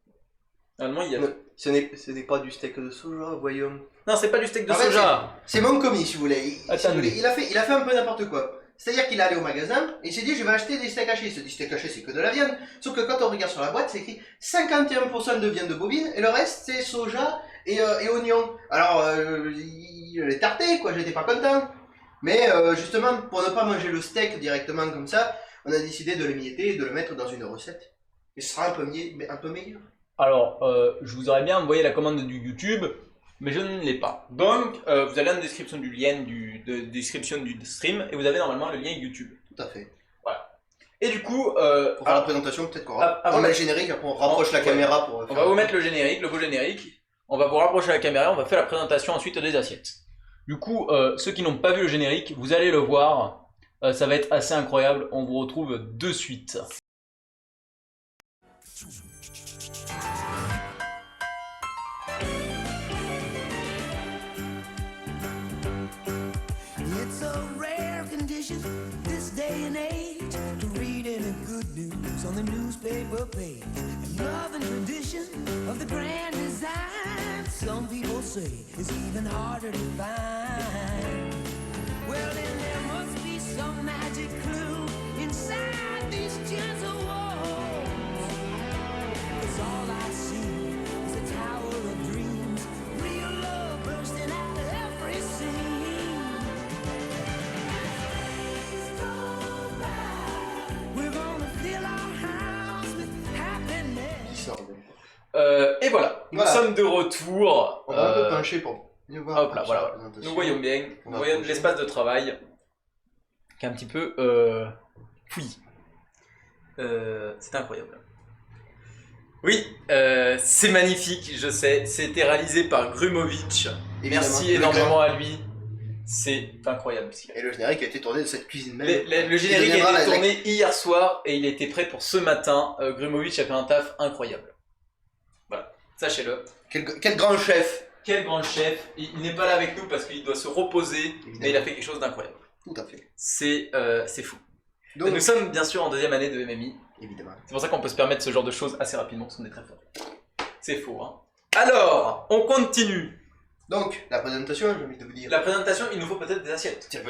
Normalement, il y a. Non, ce n'est pas du steak de soja, voyons. Non, c'est pas du steak de En fait, soja. C'est mon commis, si vous voulez. Si vous Attendez. voulez. Il a fait un peu n'importe quoi. C'est-à-dire qu'il est allé au magasin et il s'est dit je vais acheter des steaks hachés. Il se dit steak haché c'est que de la viande. Sauf que quand on regarde sur la boîte, c'est écrit 51% de viande bovine et le reste c'est soja et oignon. Alors il est tarté quoi, j'étais pas content. Mais justement pour ne pas manger le steak directement comme ça, on a décidé de l'émietter et de le mettre dans une recette. Et ce sera un peu meilleur. Alors, je vous aurais bien envoyé la commande du YouTube, mais je ne l'ai pas. Donc, vous allez dans la description du lien description du stream et vous avez normalement le lien YouTube. Tout à fait. Et du coup, Pour faire la présentation, peut-être qu'on met le générique, après on rapproche la caméra pour. On va vous mettre le générique, le beau générique. On va vous rapprocher la caméra, on va faire la présentation ensuite des assiettes. Du coup, ceux qui n'ont pas vu le générique, vous allez le voir. Ça va être assez incroyable. On vous retrouve de suite. It's a rare condition this day and age to read any good news on the newspaper page. And love and tradition of the grand design, some people say is even harder to find. Well, then there must be some magic clue inside these gentle walls. 'Cause all I see is a tower of dreams, real love bursting out of every scene. We're gonna fill our house with happiness. Qui sort de- Et voilà, nous Voilà. sommes de retour. On va un peu pencher pour mieux voir. Hop là, voilà. Nous voyons bien, On nous va voyons approcher. l'espace de travail qui est un petit peu fouillis. C'est incroyable. Oui, c'est magnifique, je sais. C'était réalisé par Grumovitch. Merci énormément à lui. C'est incroyable. Et le générique a été tourné de cette cuisine même. Le générique a été tourné hier soir et il était prêt pour ce matin. Grumovitch a fait un taf incroyable. Voilà, sachez-le. Quel grand chef. Quel grand chef. Il n'est pas là avec nous parce qu'il doit se reposer, Évidemment. mais il a fait quelque chose d'incroyable. Tout à fait. C'est fou. Donc, Nous sommes bien sûr en deuxième année de MMI. évidemment. C'est pour ça qu'on peut se permettre ce genre de choses assez rapidement parce qu'on est très fort. C'est faux, hein. Alors, on continue. Donc, la présentation, j'ai envie de vous dire. La présentation, il nous faut peut-être des assiettes. Tiens,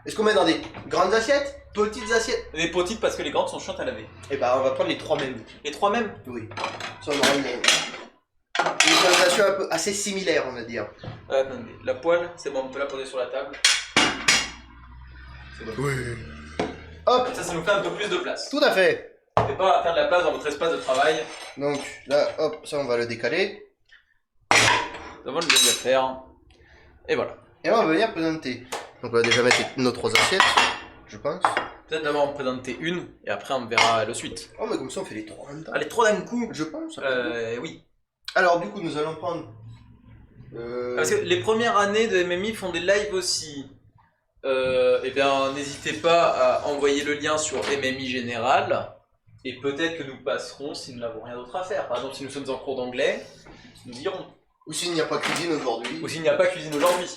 est-ce qu'on met dans des grandes assiettes, petites assiettes? Les petites parce que les grandes sont chiantes à laver. Eh ben, on va prendre les trois mêmes. Les trois mêmes. Oui. Ça, on aura une présentation un peu assez similaire, on va dire. Attendez, la poêle, c'est bon, on peut la poser sur la table. C'est bon. Oui. Hop, Comme ça nous fait un peu plus de place. tout à fait. C'est pas à faire de la place dans votre espace de travail. Donc, là, hop, ça, on va le décaler. Nous avons le déjà faire. Et voilà. Et on va venir présenter. Donc, on va déjà mettre nos trois assiettes, je pense. Peut-être d'abord en présenter une et après on verra le suite. Oh, mais comme ça, on fait les trois en même temps. Allez, trois d'un coup. Je pense. Oui. Alors, du coup, nous allons prendre. Parce que les premières années de MMI font des lives aussi. Eh bien, n'hésitez pas à envoyer le lien sur MMI Général. Et peut-être que nous passerons si nous n'avons rien d'autre à faire. Par exemple, si nous sommes en cours d'anglais, nous irons. Ou s'il n'y a pas cuisine aujourd'hui. Ou s'il n'y a pas cuisine aujourd'hui.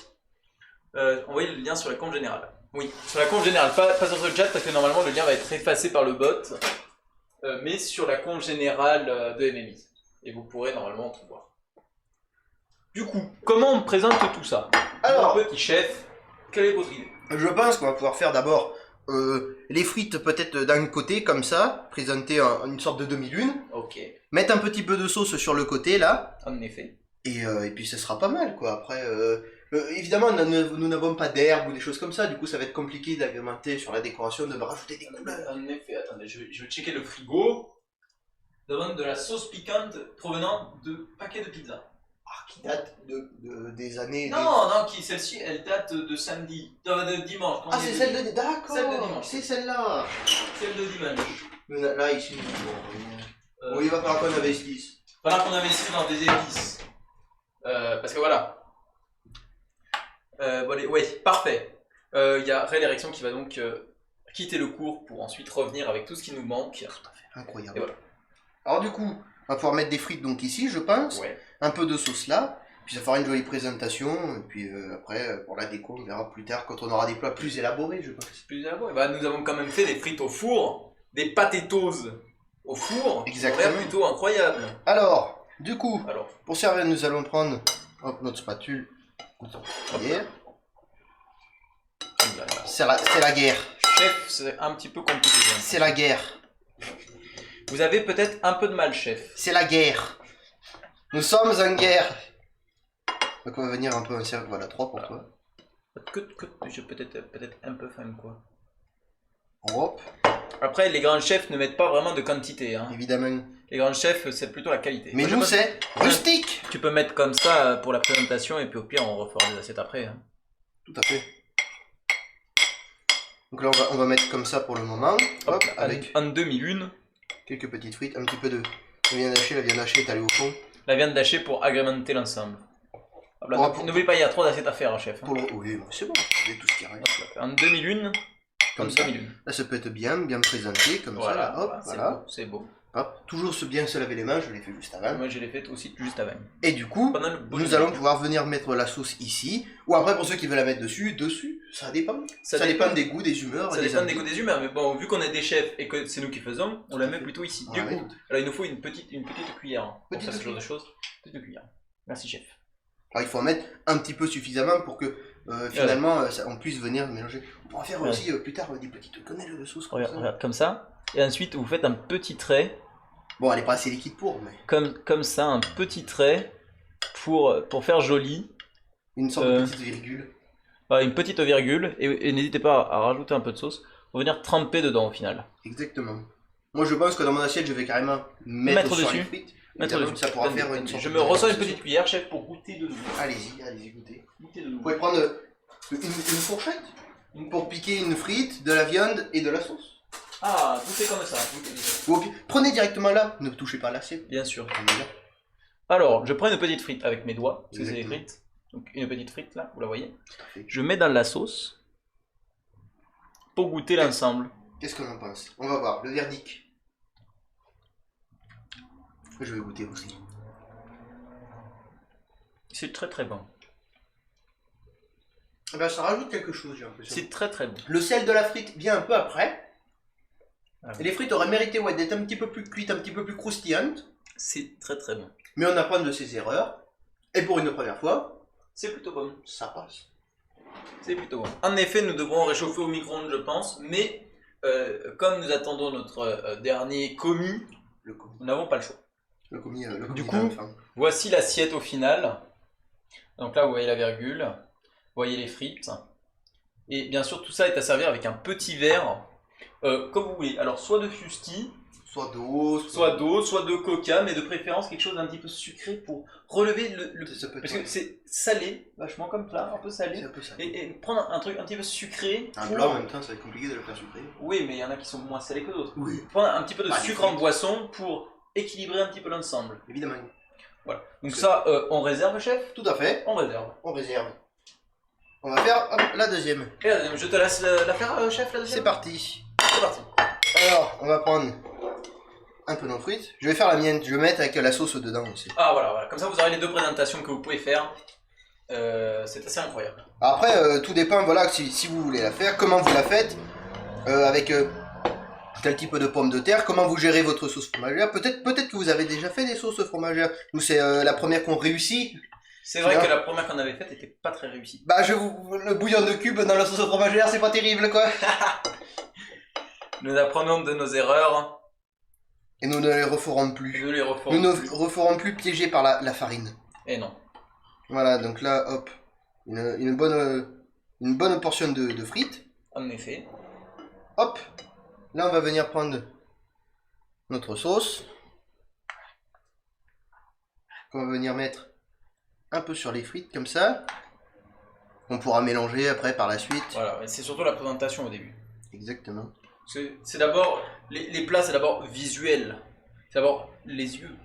Envoyez le lien sur la compte générale. Oui, sur la compte générale, pas sur le chat parce que normalement le lien va être effacé par le bot. Mais sur la compte générale de MMI. Et vous pourrez normalement tout voir. Du coup, comment on présente tout ça? Alors, Mon petit chef, quelle est votre idée? je pense qu'on va pouvoir faire d'abord les frites peut-être d'un côté, comme ça, présenter une sorte de demi-lune. Ok, Mettre un petit peu de sauce sur le côté, là. en effet. Et puis ce sera pas mal, quoi. Après, évidemment, nous n'avons pas d'herbe ou des choses comme ça. Du coup, ça va être compliqué d'agrémenter sur la décoration, de rajouter des couleurs. En effet, attendez, je vais checker le frigo. Nous avons de la sauce piquante provenant de paquets de pizza. Ah, qui date des années... Non, non, celle-ci, elle date de samedi, de dimanche. Ah, c'est celle de... D'accord, Celle de dimanche. c'est celle-là. Celle de dimanche. Là, ici, oui, il va falloir qu'on investisse. Voilà qu'on investit dans des épices. Parce que voilà. Bon, ouais, parfait. Il y a Ray l'érection qui va donc quitter le cours pour ensuite revenir avec tout ce qui nous manque. Incroyable. Et voilà. Alors du coup, on va pouvoir mettre des frites donc ici, je pense. Ouais. Un peu de sauce là. Puis ça fera une jolie présentation. Et puis après, pour la déco, on verra plus tard quand on aura des plats plus élaborés, je pense. Plus élaboré. Bah, nous avons quand même fait des frites au four, des potatoes au four. Exactement. C'est plutôt incroyable. Alors, du coup, Alors, pour servir, nous allons prendre notre spatule. Hier. C'est la guerre. chef, c'est un petit peu compliqué. Hein. C'est la guerre. Vous avez peut-être un peu de mal, chef. C'est la guerre. Nous sommes en guerre. Donc on va venir un peu en cercle. Voilà, 3 pour toi. J'ai peut-être un peu faim, quoi. Hop, Après, les grands chefs ne mettent pas vraiment de quantité. Hein. évidemment. Les grands chefs, c'est plutôt la qualité. Mais Moi, je nous, pense- c'est rustique. Tu peux mettre comme ça pour la présentation et puis au pire, on refera des assiettes après. Hein. Tout à fait. Donc là, on va mettre comme ça pour le moment. Hop, Hop, avec en demi-lune, quelques petites frites, un petit peu de viande hachée. La viande hachée est allée au fond. la viande hachée pour agrémenter l'ensemble. Hop là, Bon, pour- n'oubliez pas, il y a 3 assiettes à faire, hein, chef. Hein. Pour le... Oui, mais c'est bon. J'ai tout ce qui reste. Hop là, en demi-lune, Comme en ça. demi-lune. Là, ça peut être bien présenté, comme ça. Voilà, Là. Hop, c'est voilà. beau, c'est beau. Hop. Toujours bien se laver les mains, je l'ai fait juste avant. Moi, je l'ai fait aussi juste avant. Et du coup, Pendant le nous allons pouvoir venir mettre la sauce ici. Ou après, pour ceux qui veulent la mettre dessus. Ça dépend. Ça dépend des goûts, des humeurs. Ça des dépend des envies. goûts des humeurs, mais bon, vu qu'on est des chefs et que c'est nous qui faisons, on la met fait. plutôt ici. On Du la met coup, tout. alors il nous faut une petite cuillère hein, pour Petite faire ce genre de cuillère. choses. Petite cuillère. Merci, chef. Alors, il faut en mettre un petit peu suffisamment pour que finalement on puisse venir mélanger. On pourra faire Ouais. aussi plus tard des petites quenelles de sauce comme Regarde, ça. regarde, comme ça. Et ensuite, vous faites un petit trait, Bon, elle est pas assez liquide pour, mais comme ça, un petit trait pour faire joli. une sorte de petite virgule. Voilà, une petite virgule. Et n'hésitez pas à rajouter un peu de sauce pour venir tremper dedans au final. Exactement. Moi, je pense que dans mon assiette, je vais carrément mettre sur dessus. les frites. Mettre Évidemment, dessus. ça pourra faire une sorte Je de me ressens une mélange. petite cuillère, chef, pour goûter de nouveau. Allez-y, goûtez. Goûter de Vous nouveau. pouvez prendre une fourchette pour piquer une frite, de la viande et de la sauce. Ah, goûtez comme ça. Ou au pire, prenez directement là, ne touchez pas l'assiette. Bien sûr. Voilà. Alors, je prends une petite frite avec mes doigts, parce que c'est des Exactement. frites. Donc une petite frite là, vous la voyez. Tout à fait. Je mets dans la sauce pour goûter l'ensemble. Qu'est-ce qu'on en pense? On va voir, le verdict. Je vais goûter aussi. C'est très très bon. Eh ben, ça rajoute quelque chose, j'ai l'impression. C'est très très bon. Le sel de la frite vient un peu après. Ah. Et les frites auraient mérité d'être un petit peu plus cuites, un petit peu plus croustillantes. C'est très très bon. Mais on apprend de ses erreurs. Et pour une première fois, C'est plutôt bon. ça passe. C'est plutôt bon. En effet, nous devrons réchauffer au micro-ondes, je pense, mais comme nous attendons notre dernier commis, Le commis. nous n'avons pas le choix. Le commis, le commis Du de coup, l'enfant. Voici l'assiette au final. Donc là, vous voyez la virgule, vous voyez les frites. Et bien sûr, tout ça est à servir avec un petit verre, comme vous voulez. Alors, soit de fusti, Soit d'eau, soit d'eau, soit de coca, mais de préférence quelque chose d'un petit peu sucré pour relever le... Ça peut être Parce que c'est salé, vachement comme plat, un peu c'est salé. un peu ça. Et prendre un truc un petit peu sucré. Un pour- plat en même temps, ça va être compliqué de le faire sucré. Oui, mais il y en a qui sont moins salés que d'autres. Oui. Prendre un petit peu de Ah, les sucre en frites. boisson pour équilibrer un petit peu l'ensemble. Évidemment. Voilà. Donc C'est- ça, on réserve, chef? Tout à fait. On réserve. On réserve. On va faire hop, la deuxième. Et la deuxième, je te laisse la faire, chef, la deuxième. C'est parti. C'est parti. Alors, on va prendre un peu nos frites. Je vais faire la mienne. Je vais mettre avec la sauce dedans aussi. Ah voilà. Comme ça, vous aurez les deux présentations que vous pouvez faire. C'est assez incroyable. Après, tout dépend, voilà, si vous voulez la faire, comment vous la faites, avec tel type de pommes de terre, comment vous gérez votre sauce fromagère. Peut-être que vous avez déjà fait des sauces fromagères. Nous, c'est la première qu'on réussit. C'est vrai Bien. que la première qu'on avait faite était pas très réussie. Bah, le bouillon de cube dans la sauce fromagère, c'est pas terrible, quoi. Nous apprenons de nos erreurs. Et nous ne les referons plus. Nous les Nous referons. ne plus. referons plus piégés par la farine. Et non. Voilà, donc là, hop, une bonne portion de frites. En effet. Hop, là, on va venir prendre notre sauce. On va venir mettre un peu sur les frites, comme ça. On pourra mélanger après par la suite. Voilà. Mais c'est surtout la présentation au début. Exactement. C'est d'abord. Les plats, c'est d'abord visuel. C'est d'abord les yeux.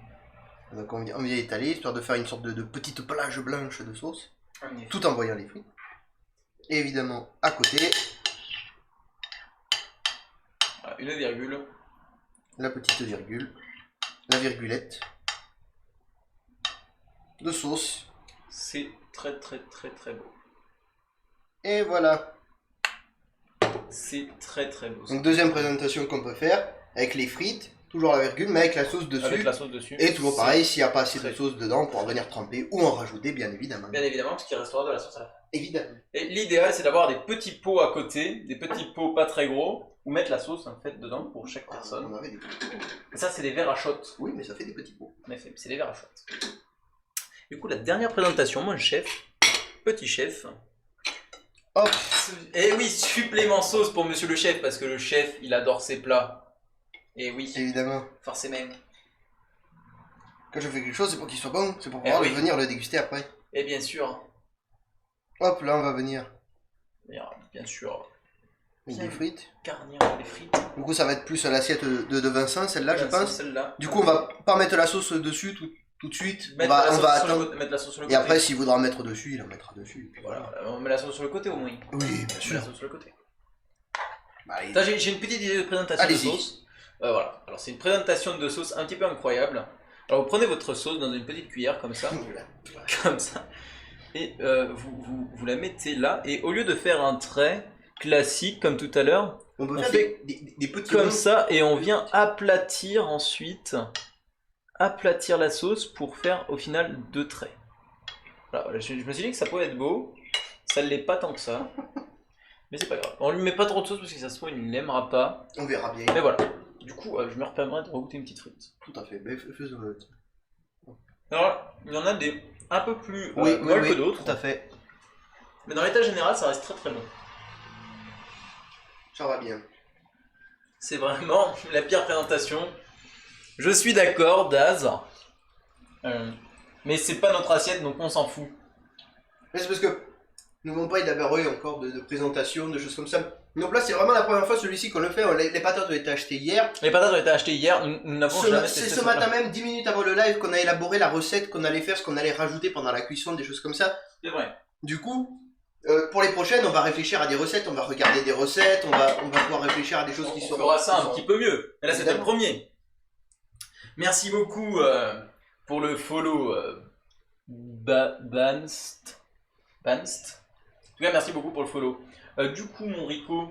Donc on vient étaler, histoire de faire une sorte de petite plage blanche de sauce, En effet. tout en voyant les frites. Et évidemment, à côté, Voilà, une virgule. la petite virgule, la virgulette de sauce. C'est très très très très beau. Et voilà. C'est très très beau. Donc deuxième présentation qu'on peut faire, avec les frites, Toujours la virgule, mais avec la sauce dessus. Avec la sauce dessus. Et toujours pareil, s'il n'y a pas assez de très- sauce dedans, on pourra venir tremper ou en rajouter, bien évidemment. Bien évidemment, parce qu'il restera de la sauce à la fin. Évidemment. Et l'idéal, c'est d'avoir des petits pots à côté, des petits pots pas très gros, où mettre la sauce en fait dedans pour chaque personne. On avait des petits pots. Et ça, c'est des verres à shot. Oui, mais ça fait des petits pots. En effet, c'est des verres à shot. Du coup, la dernière présentation, moi, le chef, petit chef. Hop. Et oui, supplément sauce pour monsieur le chef, parce que le chef, il adore ses plats. Et oui, Évidemment. forcément. Quand je fais quelque chose, c'est pour qu'il soit bon, c'est pour Eh pouvoir oui. venir le déguster après. Et bien sûr, Hop, là on va venir. bien sûr, Avec Bien. des frites. garnir les frites. Du coup, ça va être plus l'assiette de Vincent, celle-là, je Voilà, pense. Celle-là. Du coup, on va pas mettre la sauce dessus tout de suite. Mettre On va attendre. mettre la sauce sur le Et côté. après, s'il voudra mettre dessus, il en mettra dessus. Et puis Voilà, on met la sauce sur le côté au moins. Oui, bien On met la sûr. sauce sur le côté. Bah, il- Ça, j'ai une petite idée de présentation de Allez-y. sauce. Voilà, alors c'est une présentation de sauce un petit peu incroyable. Alors vous prenez votre sauce dans une petite cuillère comme ça, Voilà. comme ça, et vous la mettez là, et au lieu de faire un trait classique comme tout à l'heure, On peut On faire fait des petits comme ronds. ça, et on vient aplatir ensuite, aplatir la sauce pour faire au final 2 traits. Voilà, je me suis dit que ça pouvait être beau, ça ne l'est pas tant que ça, mais c'est pas grave. On lui met pas trop de sauce parce que ça se trouve il ne l'aimera pas, On verra bien. mais voilà. Du coup, je me permettrai de regoûter une petite frite. Tout à fait. Mais faisons-le. Alors, il y en a des un peu plus Oui, molles oui, que oui, d'autres, tout à fait. mais dans l'état général, ça reste très très bon. Ça va bien. C'est vraiment la pire présentation. Je suis d'accord, Daz. Mais c'est pas notre assiette, donc on s'en fout. Mais c'est parce que nous n'avons pas élaboré encore de présentation, de choses comme ça. Donc là, c'est vraiment la première fois celui-ci qu'on le fait. Les patates ont été achetées hier. Les patates ont été achetées hier, nous n'avons jamais C'est testé ce ce matin plat. même, 10 minutes avant le live, qu'on a élaboré la recette qu'on allait faire, ce qu'on allait rajouter pendant la cuisson, des choses comme ça. C'est vrai. Du coup, pour les prochaines, on va réfléchir à des recettes, on va regarder des recettes, on va pouvoir réfléchir à des choses qui On seront... fera ça qui un seront- petit peu mieux. Et là, c'était le Évidemment. premier. Merci beaucoup pour le follow Banst. Banst. En tout cas, merci beaucoup pour le follow. Du coup, mon Rico,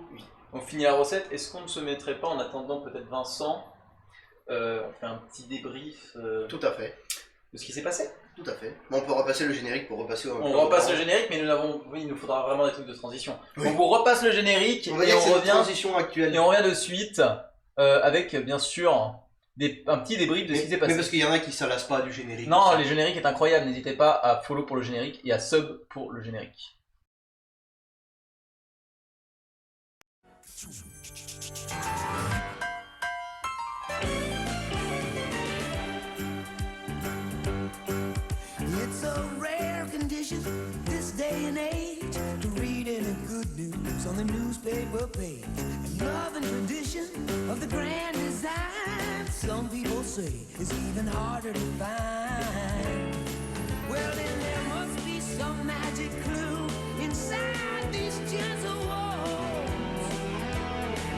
on finit la recette. Est-ce qu'on ne se mettrait pas en attendant peut-être Vincent on fait un petit débrief Tout à fait, de ce qui s'est passé. tout à fait. Bon, on peut repasser le générique pour repasser au... On repasse le générique, mais oui, il nous faudra vraiment des trucs de transition. Oui. Donc on repasse le générique On va et dire que on c'est la revient. transition actuelle. Et on revient de suite avec bien sûr un petit débrief de ce qui s'est Mais passé. parce qu'il y en a qui s'alassent pas du générique. Non, ça. les génériques est incroyable, n'hésitez pas à follow pour le générique et à sub pour le générique. It's a rare condition this day and age to read any good news on the newspaper page. And love and tradition of the grand design, some people say is even harder to find. Well, then there must be some magic clue inside these gentle walls.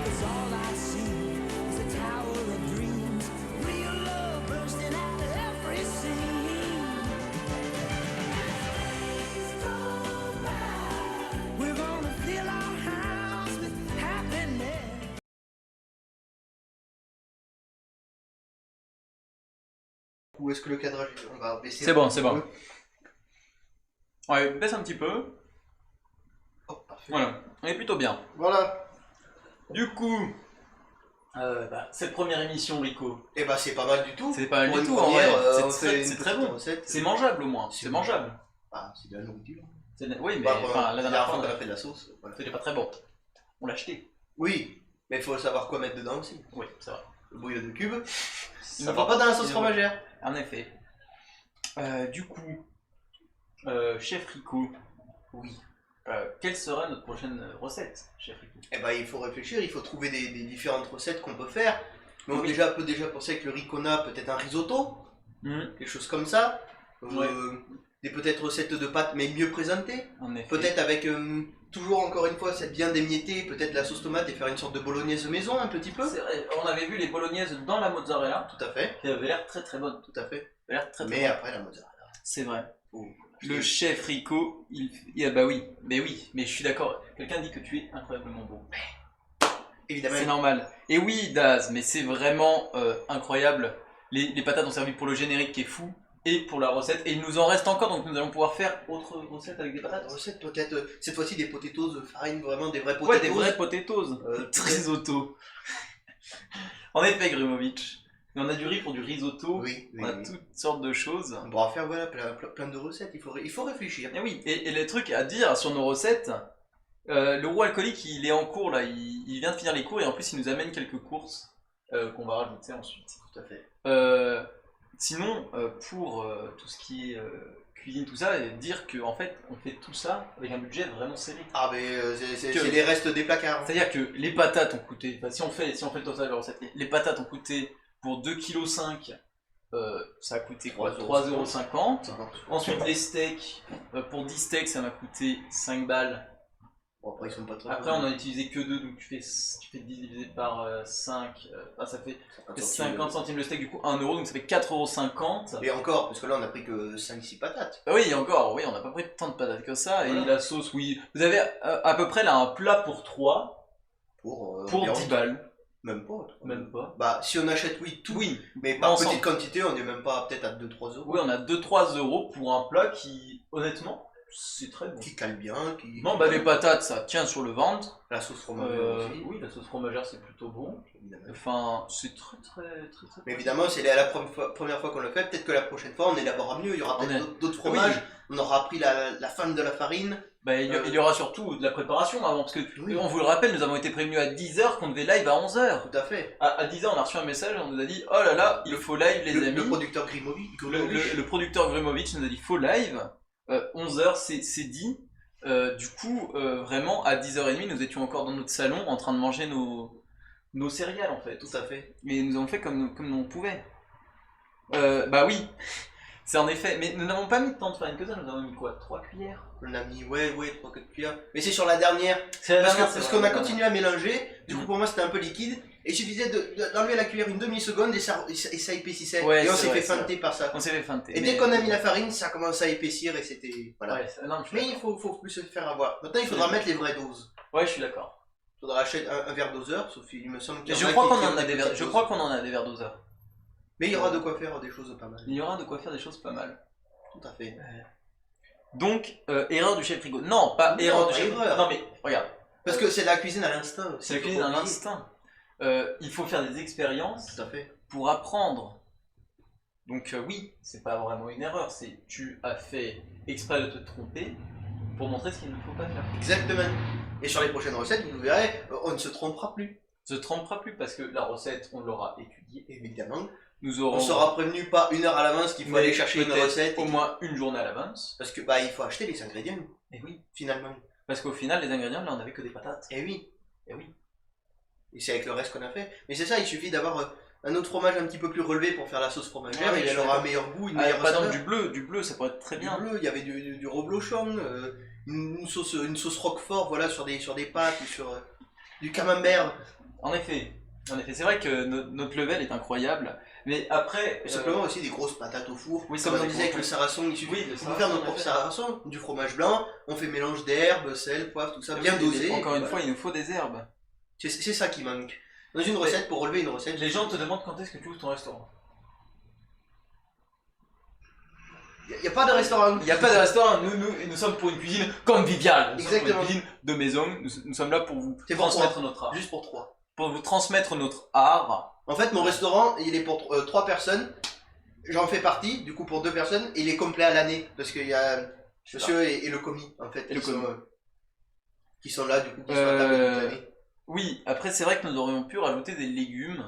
'Cause all I see is a tower of dreams, real love bursting out of every scene. We're gonna fill our house with happiness. Ou est-ce que le cadrage, on va baisser C'est un bon, petit c'est bon. peu. Ouais, baisse un petit peu. Oh, parfait. Voilà, on est plutôt bien. Voilà. Du coup, cette première émission, Rico, Et bah c'est pas mal du tout. c'est pas mal Pour du une tout en vrai. première, on C'est fait très, une c'est très petite bon. recette. C'est mangeable au moins. C'est C'est bon. mangeable. Ah, c'est de la nourriture. Oui, mais Bah, enfin, la dernière fois, on a fait de la sauce. Voilà. c'était pas très bon. On l'a acheté. Oui, mais il faut savoir quoi mettre dedans aussi. Oui, c'est vrai. Le bouillon de cube, Ça ça va pas dans la sauce Il- fromagère. En effet. Du coup, chef Rico, Oui. quelle sera notre prochaine recette, chef Rico? Eh ben il faut réfléchir, il faut trouver des différentes recettes qu'on peut faire. Mais on Oui. peut déjà penser avec le ricona, peut-être un risotto, Mhm, quelque chose comme ça. Ouais. Des peut-être recettes de pâtes mais mieux présentées. En effet. Peut-être avec toujours encore une fois cette bien d'émietter, peut-être la sauce tomate et faire une sorte de bolognaise maison un petit peu. C'est vrai, on avait vu les bolognaises dans la mozzarella, Tout à fait, qui avaient l'air très très bonnes. tout à fait. Ça avait l'air très très Mais bonnes. après la mozzarella. C'est vrai. Oh, Le chef Rico, ah bah oui, mais je suis d'accord. Quelqu'un dit que tu es incroyablement beau. Évidemment. C'est normal. Et oui, Daz, mais c'est vraiment incroyable. Les patates ont servi pour le générique qui est fou et pour la recette. Et il nous en reste encore, donc nous allons pouvoir faire autre recette avec des patates. Recette peut-être, cette fois-ci des potatoes de farine, vraiment des vrais potatoes. Ouais, des vrais potatoes. Risotto. En effet, Grimovic. Mais on a du riz pour du risotto. Oui, On a toutes sortes de choses. On pourra faire voilà, plein de recettes, il faut réfléchir. Et oui, et les trucs à dire sur nos recettes, le roux alcoolique il est en cours là, il vient de finir les cours et en plus il nous amène quelques courses qu'on va rajouter ensuite. Tout à fait. Sinon, pour tout ce qui est cuisine, tout ça, et dire qu'en fait on fait tout ça avec un budget vraiment serré. Ah mais c'est les restes des placards. C'est-à-dire que les patates ont coûté, enfin, si on fait le total de la recette, les patates ont coûté pour 2,5 kg, ça a coûté 3,50 €. Ensuite les steaks, pour 10 steaks ça m'a coûté 5 balles. Bon, après ils sont pas très Après on a utilisé que 2, donc tu fais 10 divisé par 5, ça fait 50 centimes le steak, du coup 1 €, donc ça fait 4,50 €. Et encore, parce que là on a pris que 5-6 patates. Bah oui, encore, oui, on n'a pas pris tant de patates que ça, Voilà. et la sauce, oui. Vous avez à peu près là un plat pour 3, Pour pour 10 balles. Même pas. Même pas. Bah si on achète tout, Oui, mais par ensemble. petite quantité, on est même pas peut-être à 2-3 euros. Oui, on a 2-3 € pour un plat qui, honnêtement, c'est très bon. Qui cale bien, qui... Non, bah les patates, ça tient sur le ventre. La sauce fromagère aussi. Oui, la sauce fromagère, c'est plutôt bon. Évidemment. Enfin, c'est très Mais évidemment, c'est la première fois qu'on le fait. Peut-être que la prochaine fois, on élaborera mieux. Il y aura peut-être d'autres fromages. Oui. On aura appris la femme de la farine. Bah, il y aura surtout de la préparation avant, parce que Oui. on vous le rappelle, nous avons été prévenus à 10h qu'on devait live à 11h. Tout à fait. À 10h, on a reçu un message, on nous a dit, oh là là, il faut live les amis. Le producteur Grimovic. Le producteur Grimovic nous a dit, faut live. 11h, c'est dit. Du coup, vraiment, à 10h30, nous étions encore dans notre salon en train de manger nos céréales en fait. Tout à fait. Mais nous avons fait comme on pouvait. Bah oui, c'est en effet. Mais nous n'avons pas mis tant de farine que ça, nous avons mis quoi, 3 cuillères? On a mis, 3-4 cuillères. Mais c'est sur la dernière. C'est la dernière, Parce qu'on a continué à mélanger. Du coup, Mhm. pour moi, c'était un peu liquide. Et il suffisait d'enlever la cuillère une demi-seconde et ça épaississait. Ouais, et on c'est s'est vrai, fait c'est feinter par ça. On s'est fait feinter. Et dès qu'on a mis la farine, ça a commencé à épaissir et c'était. Voilà. Ouais, non, Mais il faut plus se faire avoir. Maintenant, il faudra mettre les vraies doses. Ouais, je suis d'accord. Il faudra acheter un verre doseur, sauf qu'il me semble qu'il y en Je a crois qui- qu'on qui en ont a des des verres. petites Je doses. crois qu'on en a des verres doseurs. Mais il y aura de quoi faire des choses pas mal. Il y aura de quoi faire des choses pas mal. Tout à fait. Donc, erreur du chef frigo. Non, pas Non, erreur du pas chef erreur. Non mais regarde, Parce que c'est la cuisine à l'instinct. c'est la cuisine à l'instinct. Il faut faire des expériences Tout à fait. pour apprendre. Donc oui, c'est pas vraiment une erreur, c'est tu as fait exprès de te tromper pour montrer ce qu'il ne faut pas faire. Exactement. Et sur les prochaines recettes, vous verrez, on ne se trompera plus. Ne se trompera plus parce que la recette, on l'aura étudiée. Évidemment. Nous aurons On sera prévenu pas 1 heure à l'avance qu'il faut mais aller chercher une peut-être recette. au moins une journée à l'avance. Parce que bah il faut acheter les ingrédients, Et oui, finalement. parce qu'au final, les ingrédients, là, on avait que des patates. Et oui. Et oui. Et c'est avec le reste qu'on a fait. Mais c'est ça, il suffit d'avoir un autre fromage un petit peu plus relevé pour faire la sauce fromagère. Ouais, et je suis elle aura un d'accord. meilleur goût, une Ah, meilleure par exemple, saveur. du bleu, ça pourrait être très Du bien. bleu, il y avait du reblochon, une sauce roquefort, voilà, sur des pâtes ou sur du camembert. En effet, c'est vrai que notre level est incroyable. Mais après, Et simplement aussi des grosses patates au four. oui, c'est Comme vrai, on des disait avec gros le sarrason, il suffit oui, de le faire sarrason, notre on a propre fait. sarrason, du fromage blanc, on fait mélange d'herbes, sel, poivre, tout ça, bien Oui, dosé. Encore et une voilà. fois, il nous faut des herbes. C'est ça qui manque. Dans une recette, pour relever une recette, Les gens te demandent quand est-ce que tu ouvres ton restaurant. il n'y a pas de restaurant. Il n'y a pas de restaurant, nous sommes pour une cuisine conviviale. Nous sommes pour Exactement. une cuisine de maison, nous sommes là pour vous C'est pour transmettre notre art. Juste pour 3. Pour vous transmettre notre art. En fait, mon restaurant, il est pour 3 personnes. J'en fais partie, du coup pour 2 personnes, et il est complet à l'année. Parce qu'il y a monsieur et le commis, en fait, Et le commis. qui sont là, du coup, qui sont à table toute l'année. Oui, après c'est vrai que nous aurions pu rajouter des légumes.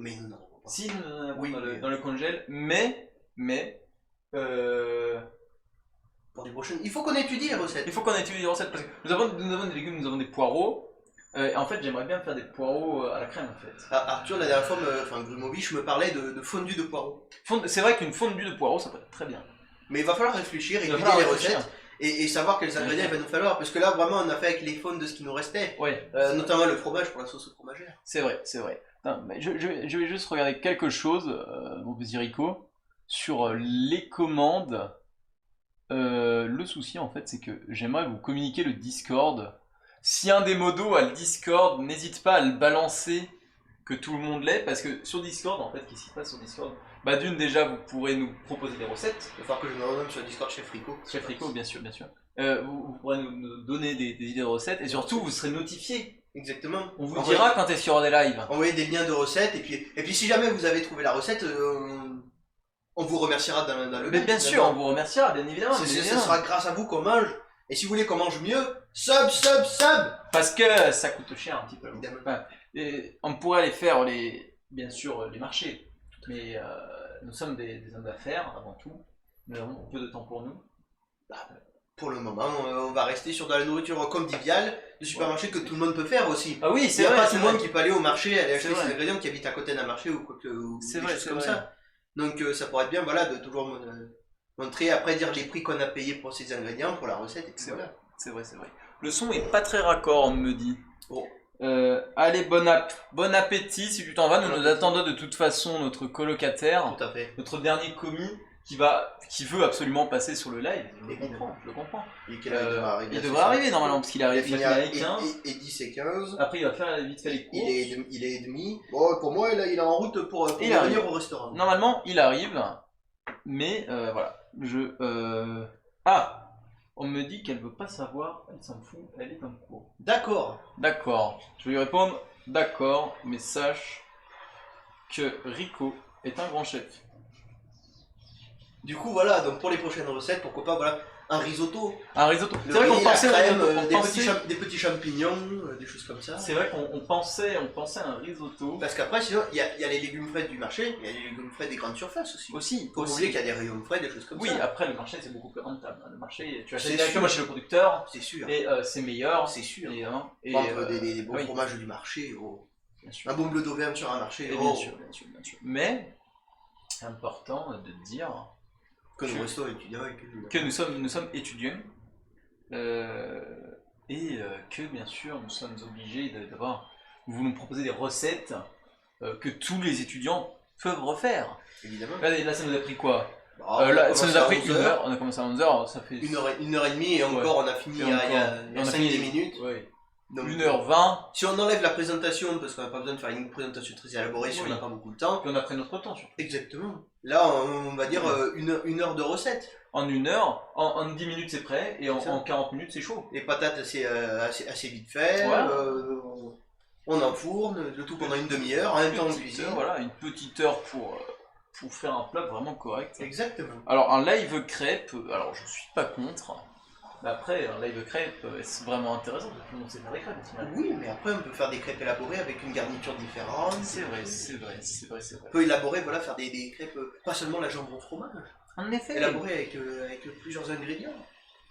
Mais nous n'en avons pas. Si nous en avons Oui, dans, mais- dans le congèle, mais Pour du prochain. Il faut qu'on étudie les recettes. il faut qu'on étudie les recettes parce que nous avons des légumes, nous avons des poireaux. Et en fait, j'aimerais bien faire des poireaux à la crème en fait. Ah, Arthur, la dernière fois, Grimovic me parlait de fondue de poireaux. C'est vrai qu'une fondue de poireaux, ça peut être très bien. Mais il va falloir réfléchir, Il va étudier falloir les réfléchir. recettes et savoir quels ingrédients il va nous falloir. Parce que là, vraiment, on a fait avec les fonds de ce qui nous restait. Ouais, Notamment le fromage pour la sauce fromagère. c'est vrai, c'est vrai. Non, mais je vais juste regarder quelque chose, mon petit Rico, sur les commandes. Le souci en fait, c'est que j'aimerais vous communiquer le Discord, Si un des modos a le Discord, n'hésite pas à le balancer, que tout le monde l'ait, parce que sur Discord, en fait, qu'est-ce qui se passe sur Discord? Bah d'une, déjà, vous pourrez nous proposer des recettes. Il va falloir que je me renomme sur Discord chez Frico. Chef Rico, bien sûr, bien sûr. Vous pourrez nous donner des idées de recettes, et surtout, vous serez notifiés. Exactement. On vous dira quand est-ce qu'il y aura des lives. Envoyez des liens de recettes, et puis si jamais vous avez trouvé la recette, on vous remerciera dans le Mais mail, bien sûr, on vous remerciera, bien évidemment. Ce bien évidemment. sera grâce à vous qu'on mange. Et si vous voulez qu'on mange mieux, sub. Parce que ça coûte cher un petit peu. Évidemment. Enfin, et on pourrait aller faire bien sûr les marchés, mais nous sommes des hommes d'affaires avant tout. Nous avons peu de temps pour nous. Pour le moment, on va rester sur de la nourriture conviviale, de supermarché que tout le monde peut faire aussi. Ah oui, Il c'est n'y a vrai. pas tout le monde qui peut aller au marché, aller acheter vrai. ses ingrédients qui habitent à côté d'un marché ou C'est des vrai, choses c'est comme vrai. ça. Donc ça pourrait être bien, voilà, de toujours montrer, après dire les prix qu'on a payés pour ces ingrédients, pour la recette, et puis C'est voilà. C'est vrai, c'est vrai. Le son est pas très raccord, on me dit. Oh. Allez, bon appétit si tu t'en vas. Nous attendons de toute façon notre colocataire, Tout à fait. notre dernier commis qui veut absolument passer sur le live. Je le comprends. Et quelle heure il devrait arriver Il devrait arriver normalement parce qu'il Il arrive fini il a à fini à 15. et 10 et 15. Après il va faire vite fait les courses. Il est demi. Bon, pour moi, il est en route pour Il venir arrive. au restaurant. Normalement il arrive, mais voilà. Ah, on me dit qu'elle veut pas savoir, elle s'en fout, elle est en cours. D'accord. D'accord, je vais lui répondre d'accord, mais sache que Rico est un grand chef. Du coup, voilà, donc pour les prochaines recettes, pourquoi pas, voilà, un risotto. Un risotto. Le C'est vrai qu'on riz, la pensait, crème, on des, pensait- des petits champignons, des choses comme ça. c'est vrai qu'on pensait à un risotto. Parce qu'après, sinon, il y a les légumes frais du marché, il y a les légumes frais des grandes surfaces aussi. Aussi, Faut pas oublier qu'il y a des rayons frais, des choses comme oui, ça. après le marché c'est beaucoup plus rentable. Le marché, tu achètes C'est directement sûr. chez le producteur C'est sûr. et c'est meilleur. C'est sûr. Et, Prendre des bons oui, fromages du marché, oh. bien sûr. Un bon bleu d'Auvergne sur un marché, Et oh. bien sûr, bien sûr, bien sûr. Mais c'est important de dire Que le resto étudiant et que nous sommes étudiants que bien sûr nous sommes obligés d'avoir. Vous nous proposez des recettes que tous les étudiants peuvent refaire. évidemment. Là ça nous a pris quoi? Ah, Là, on ça commence nous a à pris 11 une heure, on a commencé à 11h, ça fait... Une heure et demie, et encore, on a fini il y a 5-10 minutes. Ouais. Donc, 1h20, si on enlève la présentation, parce qu'on n'a pas besoin de faire une présentation très élaborée si Oui. on n'a pas beaucoup de temps. puis on a pris notre temps surtout. Exactement. Là, on va dire une heure de recette. En 1 heure, en 10 minutes c'est prêt, et C'est ça. en 40 minutes c'est chaud. Les patates assez vite fait. Voilà. On enfourne, le tout pendant une demi-heure, en même temps on Petite cuisine. heure, voilà, une petite heure pour faire un plat vraiment correct. Exactement. Alors un live crêpe, alors je suis pas contre, mais après un live crêpe, c'est vraiment intéressant, tout le monde sait faire des crêpes au final. Oui, mais après on peut faire des crêpes élaborées avec une garniture différente. C'est vrai, c'est vrai, c'est vrai, c'est vrai. On peut élaborer, voilà, faire des crêpes, pas seulement la jambon fromage, En effet. élaborées avec plusieurs ingrédients.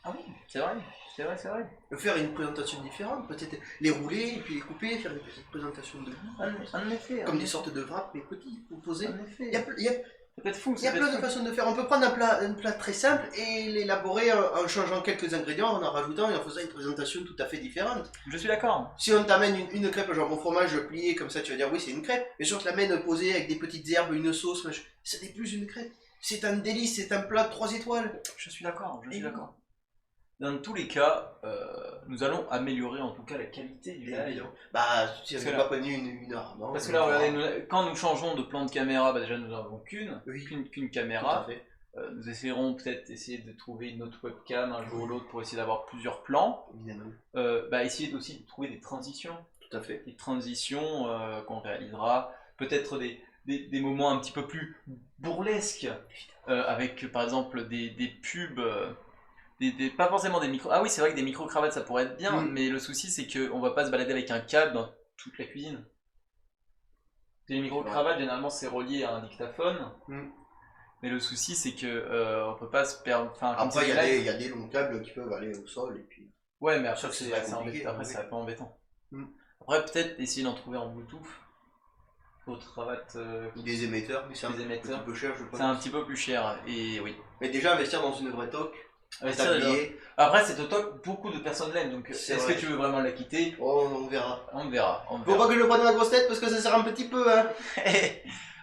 Ah oui, c'est vrai, c'est vrai, c'est vrai. Faire une présentation différente, peut-être les rouler et puis les couper, faire une petite présentation de goût. En effet. Comme des sortes de wraps, mais petits, composés. En effet. Il y a Ça peut être fou, Il y a plein de façons de faire. On peut prendre un plat très simple et l'élaborer en changeant quelques ingrédients, en rajoutant et en faisant une présentation tout à fait différente. Je suis d'accord. Si on t'amène une crêpe jambon fromage pliée comme ça, tu vas dire oui, c'est une crêpe. Mais si on te l'amène posée avec des petites herbes, une sauce, ça n'est plus une crêpe. C'est un délice, c'est un plat de 3 étoiles. Je suis d'accord, je suis Et d'accord. Dans tous les cas, nous allons améliorer en tout cas la qualité du live. Bah, si on Parce n'a que pas là- connu une heure avant. Parce que là, regardez, quand nous changeons de plan de caméra, bah déjà nous n'avons qu'une Oui. qu'une Tout caméra. à fait. Nous essayerons peut-être essayer de trouver une autre webcam un jour ou l'autre pour essayer d'avoir plusieurs plans. Évidemment. Essayer aussi de trouver des transitions. Tout à fait. Des transitions qu'on réalisera. Peut-être des moments un petit peu plus burlesques. Avec par exemple des pubs. Pas forcément des micros. Ah oui, c'est vrai que des micro-cravates ça pourrait être bien, Mm. mais le souci c'est qu'on va pas se balader avec un câble dans toute la cuisine. Les micro-cravates, généralement c'est relié à un dictaphone, Mm. mais le souci c'est que on peut pas se perdre. Enfin, comme Après, c'est il des lives- y a des longs câbles qui peuvent aller au sol et puis. Ouais, mais après Ça, c'est c'est pas assez compliqué, embêtant. Après, oui. c'est un peu embêtant. Mm. Après, peut-être essayer d'en trouver en Bluetooth. Autre cravate, Des émetteurs, mais c'est un Des émetteurs. petit peu cher, je pense. c'est un petit peu plus cher. Et oui. Mais déjà, investir dans une vraie toque, Investir dedans. tablier, Après, cette auto, beaucoup de personnes l'aiment. Donc, C'est est-ce vrai. que tu veux vraiment la quitter? on verra. On verra. On Faut verra. pas que je le prenne la grosse tête parce que ça sert un petit peu, hein.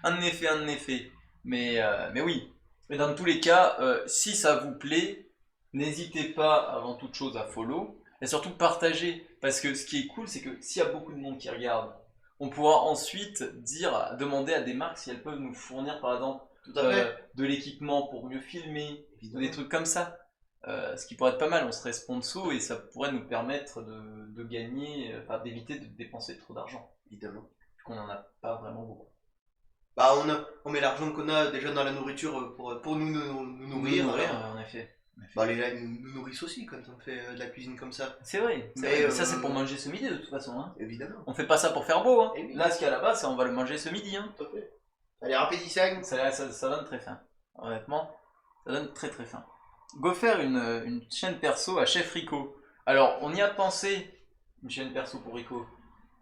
En effet, en effet. Mais oui. Mais dans tous les cas, si ça vous plaît, n'hésitez pas avant toute chose à follow. et surtout partager. Parce que ce qui est cool, c'est que s'il y a beaucoup de monde qui regarde, on pourra ensuite demander à des marques si elles peuvent nous fournir par exemple Tout à fait. de l'équipement pour mieux filmer, ou Évidemment. des trucs comme ça. Ce qui pourrait être pas mal, on serait sponsor et ça pourrait nous permettre de gagner, d'éviter de dépenser trop d'argent, Évidemment. vu qu'on n'en a pas vraiment beaucoup. Bah on met l'argent qu'on a déjà dans la nourriture pour nous nourrir. Nous nourrir, alors. en effet. Bah les lives nous nourrissent aussi quand on fait de la cuisine comme ça. C'est vrai, Mais, mais ça c'est pour manger ce midi de toute façon. Hein. Évidemment. On fait pas ça pour faire beau. Hein. Eh oui. Là, ce qu'il y a là-bas, c'est on va le manger ce midi. Hein. Tout à fait. Allez, rapétissant. Ça donne très faim. Honnêtement, ça donne très très faim. Go faire une chaîne perso à Chef Rico. Alors, on y a pensé, une chaîne perso pour Rico.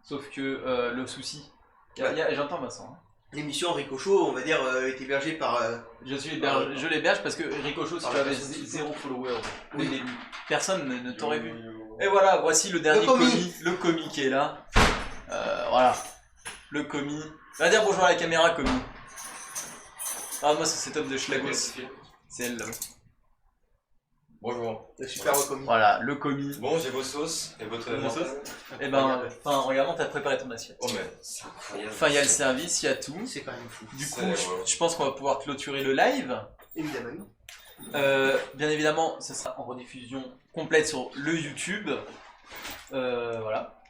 Sauf que le souci. J'entends Vincent. Hein. L'émission Ricochot, on va dire, est hébergée par. Je l'héberge parce que Ricochot, si Par tu la avais personne. 0 follower, Oui. personne ne t'aurait vu. Et voilà, voici le dernier commis, le commis qui est là. Voilà, le commis. Va dire bonjour à la caméra, commis. Ah, moi, c'est setup de Schlagos. C'est elle là. Bonjour. Le super commis. Voilà, le commis. Bon, j'ai vos sauces et votre Vos sauces. sauce. Et ben, regarde, t'as préparé ton assiette. Oh, mais c'est incroyable. Enfin, il y a le service, il y a tout. C'est quand même fou. Du coup, C'est- je pense qu'on va pouvoir clôturer le live. Évidemment. Bien évidemment, ce sera en rediffusion complète sur le YouTube. Voilà.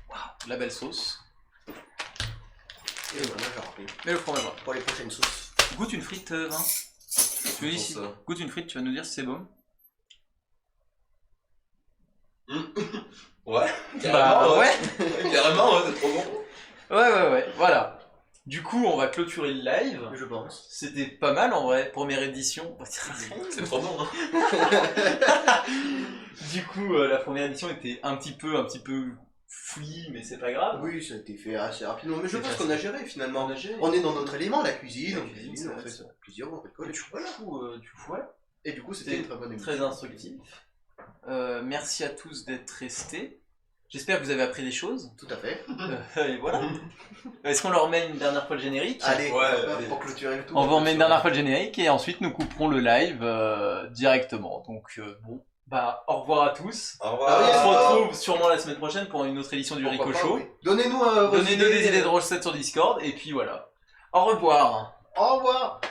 Waouh, la belle sauce. Et voilà, j'ai rappelé. Mais le fromage. Pour les prochaines sauces. Goûte une frite, Vin. Tu veux ici. Goûte une frite, tu vas nous dire si c'est bon. Ouais, Bah, ouais. Carrément, ouais, c'est trop bon. Ouais, voilà. Du coup, on va clôturer le live. Je pense. C'était pas mal en vrai, première édition. C'est trop bon, hein. Du coup, la première édition était un petit peu fouillis, mais c'est pas grave. Oui, ça a été fait assez rapidement. Mais je C'est pense facile. qu'on a géré finalement. On a géré. On est dans notre élément, la cuisine, La on cuisine, cuisine, on c'est fait vrai, ça avec plaisir, on rigole. Et Et du puis voilà. coup, voilà. Et du coup, c'était une très bonne émission. Très instructif. Merci à tous d'être restés. J'espère que vous avez appris des choses. Tout à fait. Et voilà. Est-ce qu'on leur remet une dernière fois le générique? Allez, Ouais, pour allez. clôturer le tout. On vous remet une dernière fois le générique et ensuite nous couperons le live directement. Donc bon, bah au revoir à tous. Au Ah oui, On se revoir. retrouve sûrement la semaine prochaine pour une autre édition du Pourquoi Rico pas, Show. oui. Donnez-nous vos Donnez-nous des idées de recettes sur Discord et puis voilà. Au revoir. Au revoir.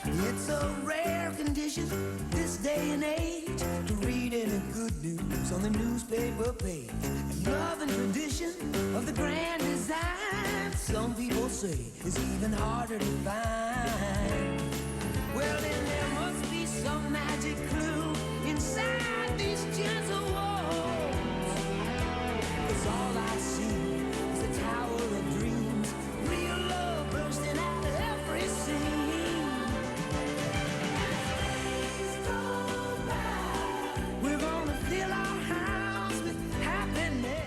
It's a rare condition this day and age to read any good news on the newspaper page. And love and tradition of the grand design, some people say is even harder to find. Well, then there must be some magic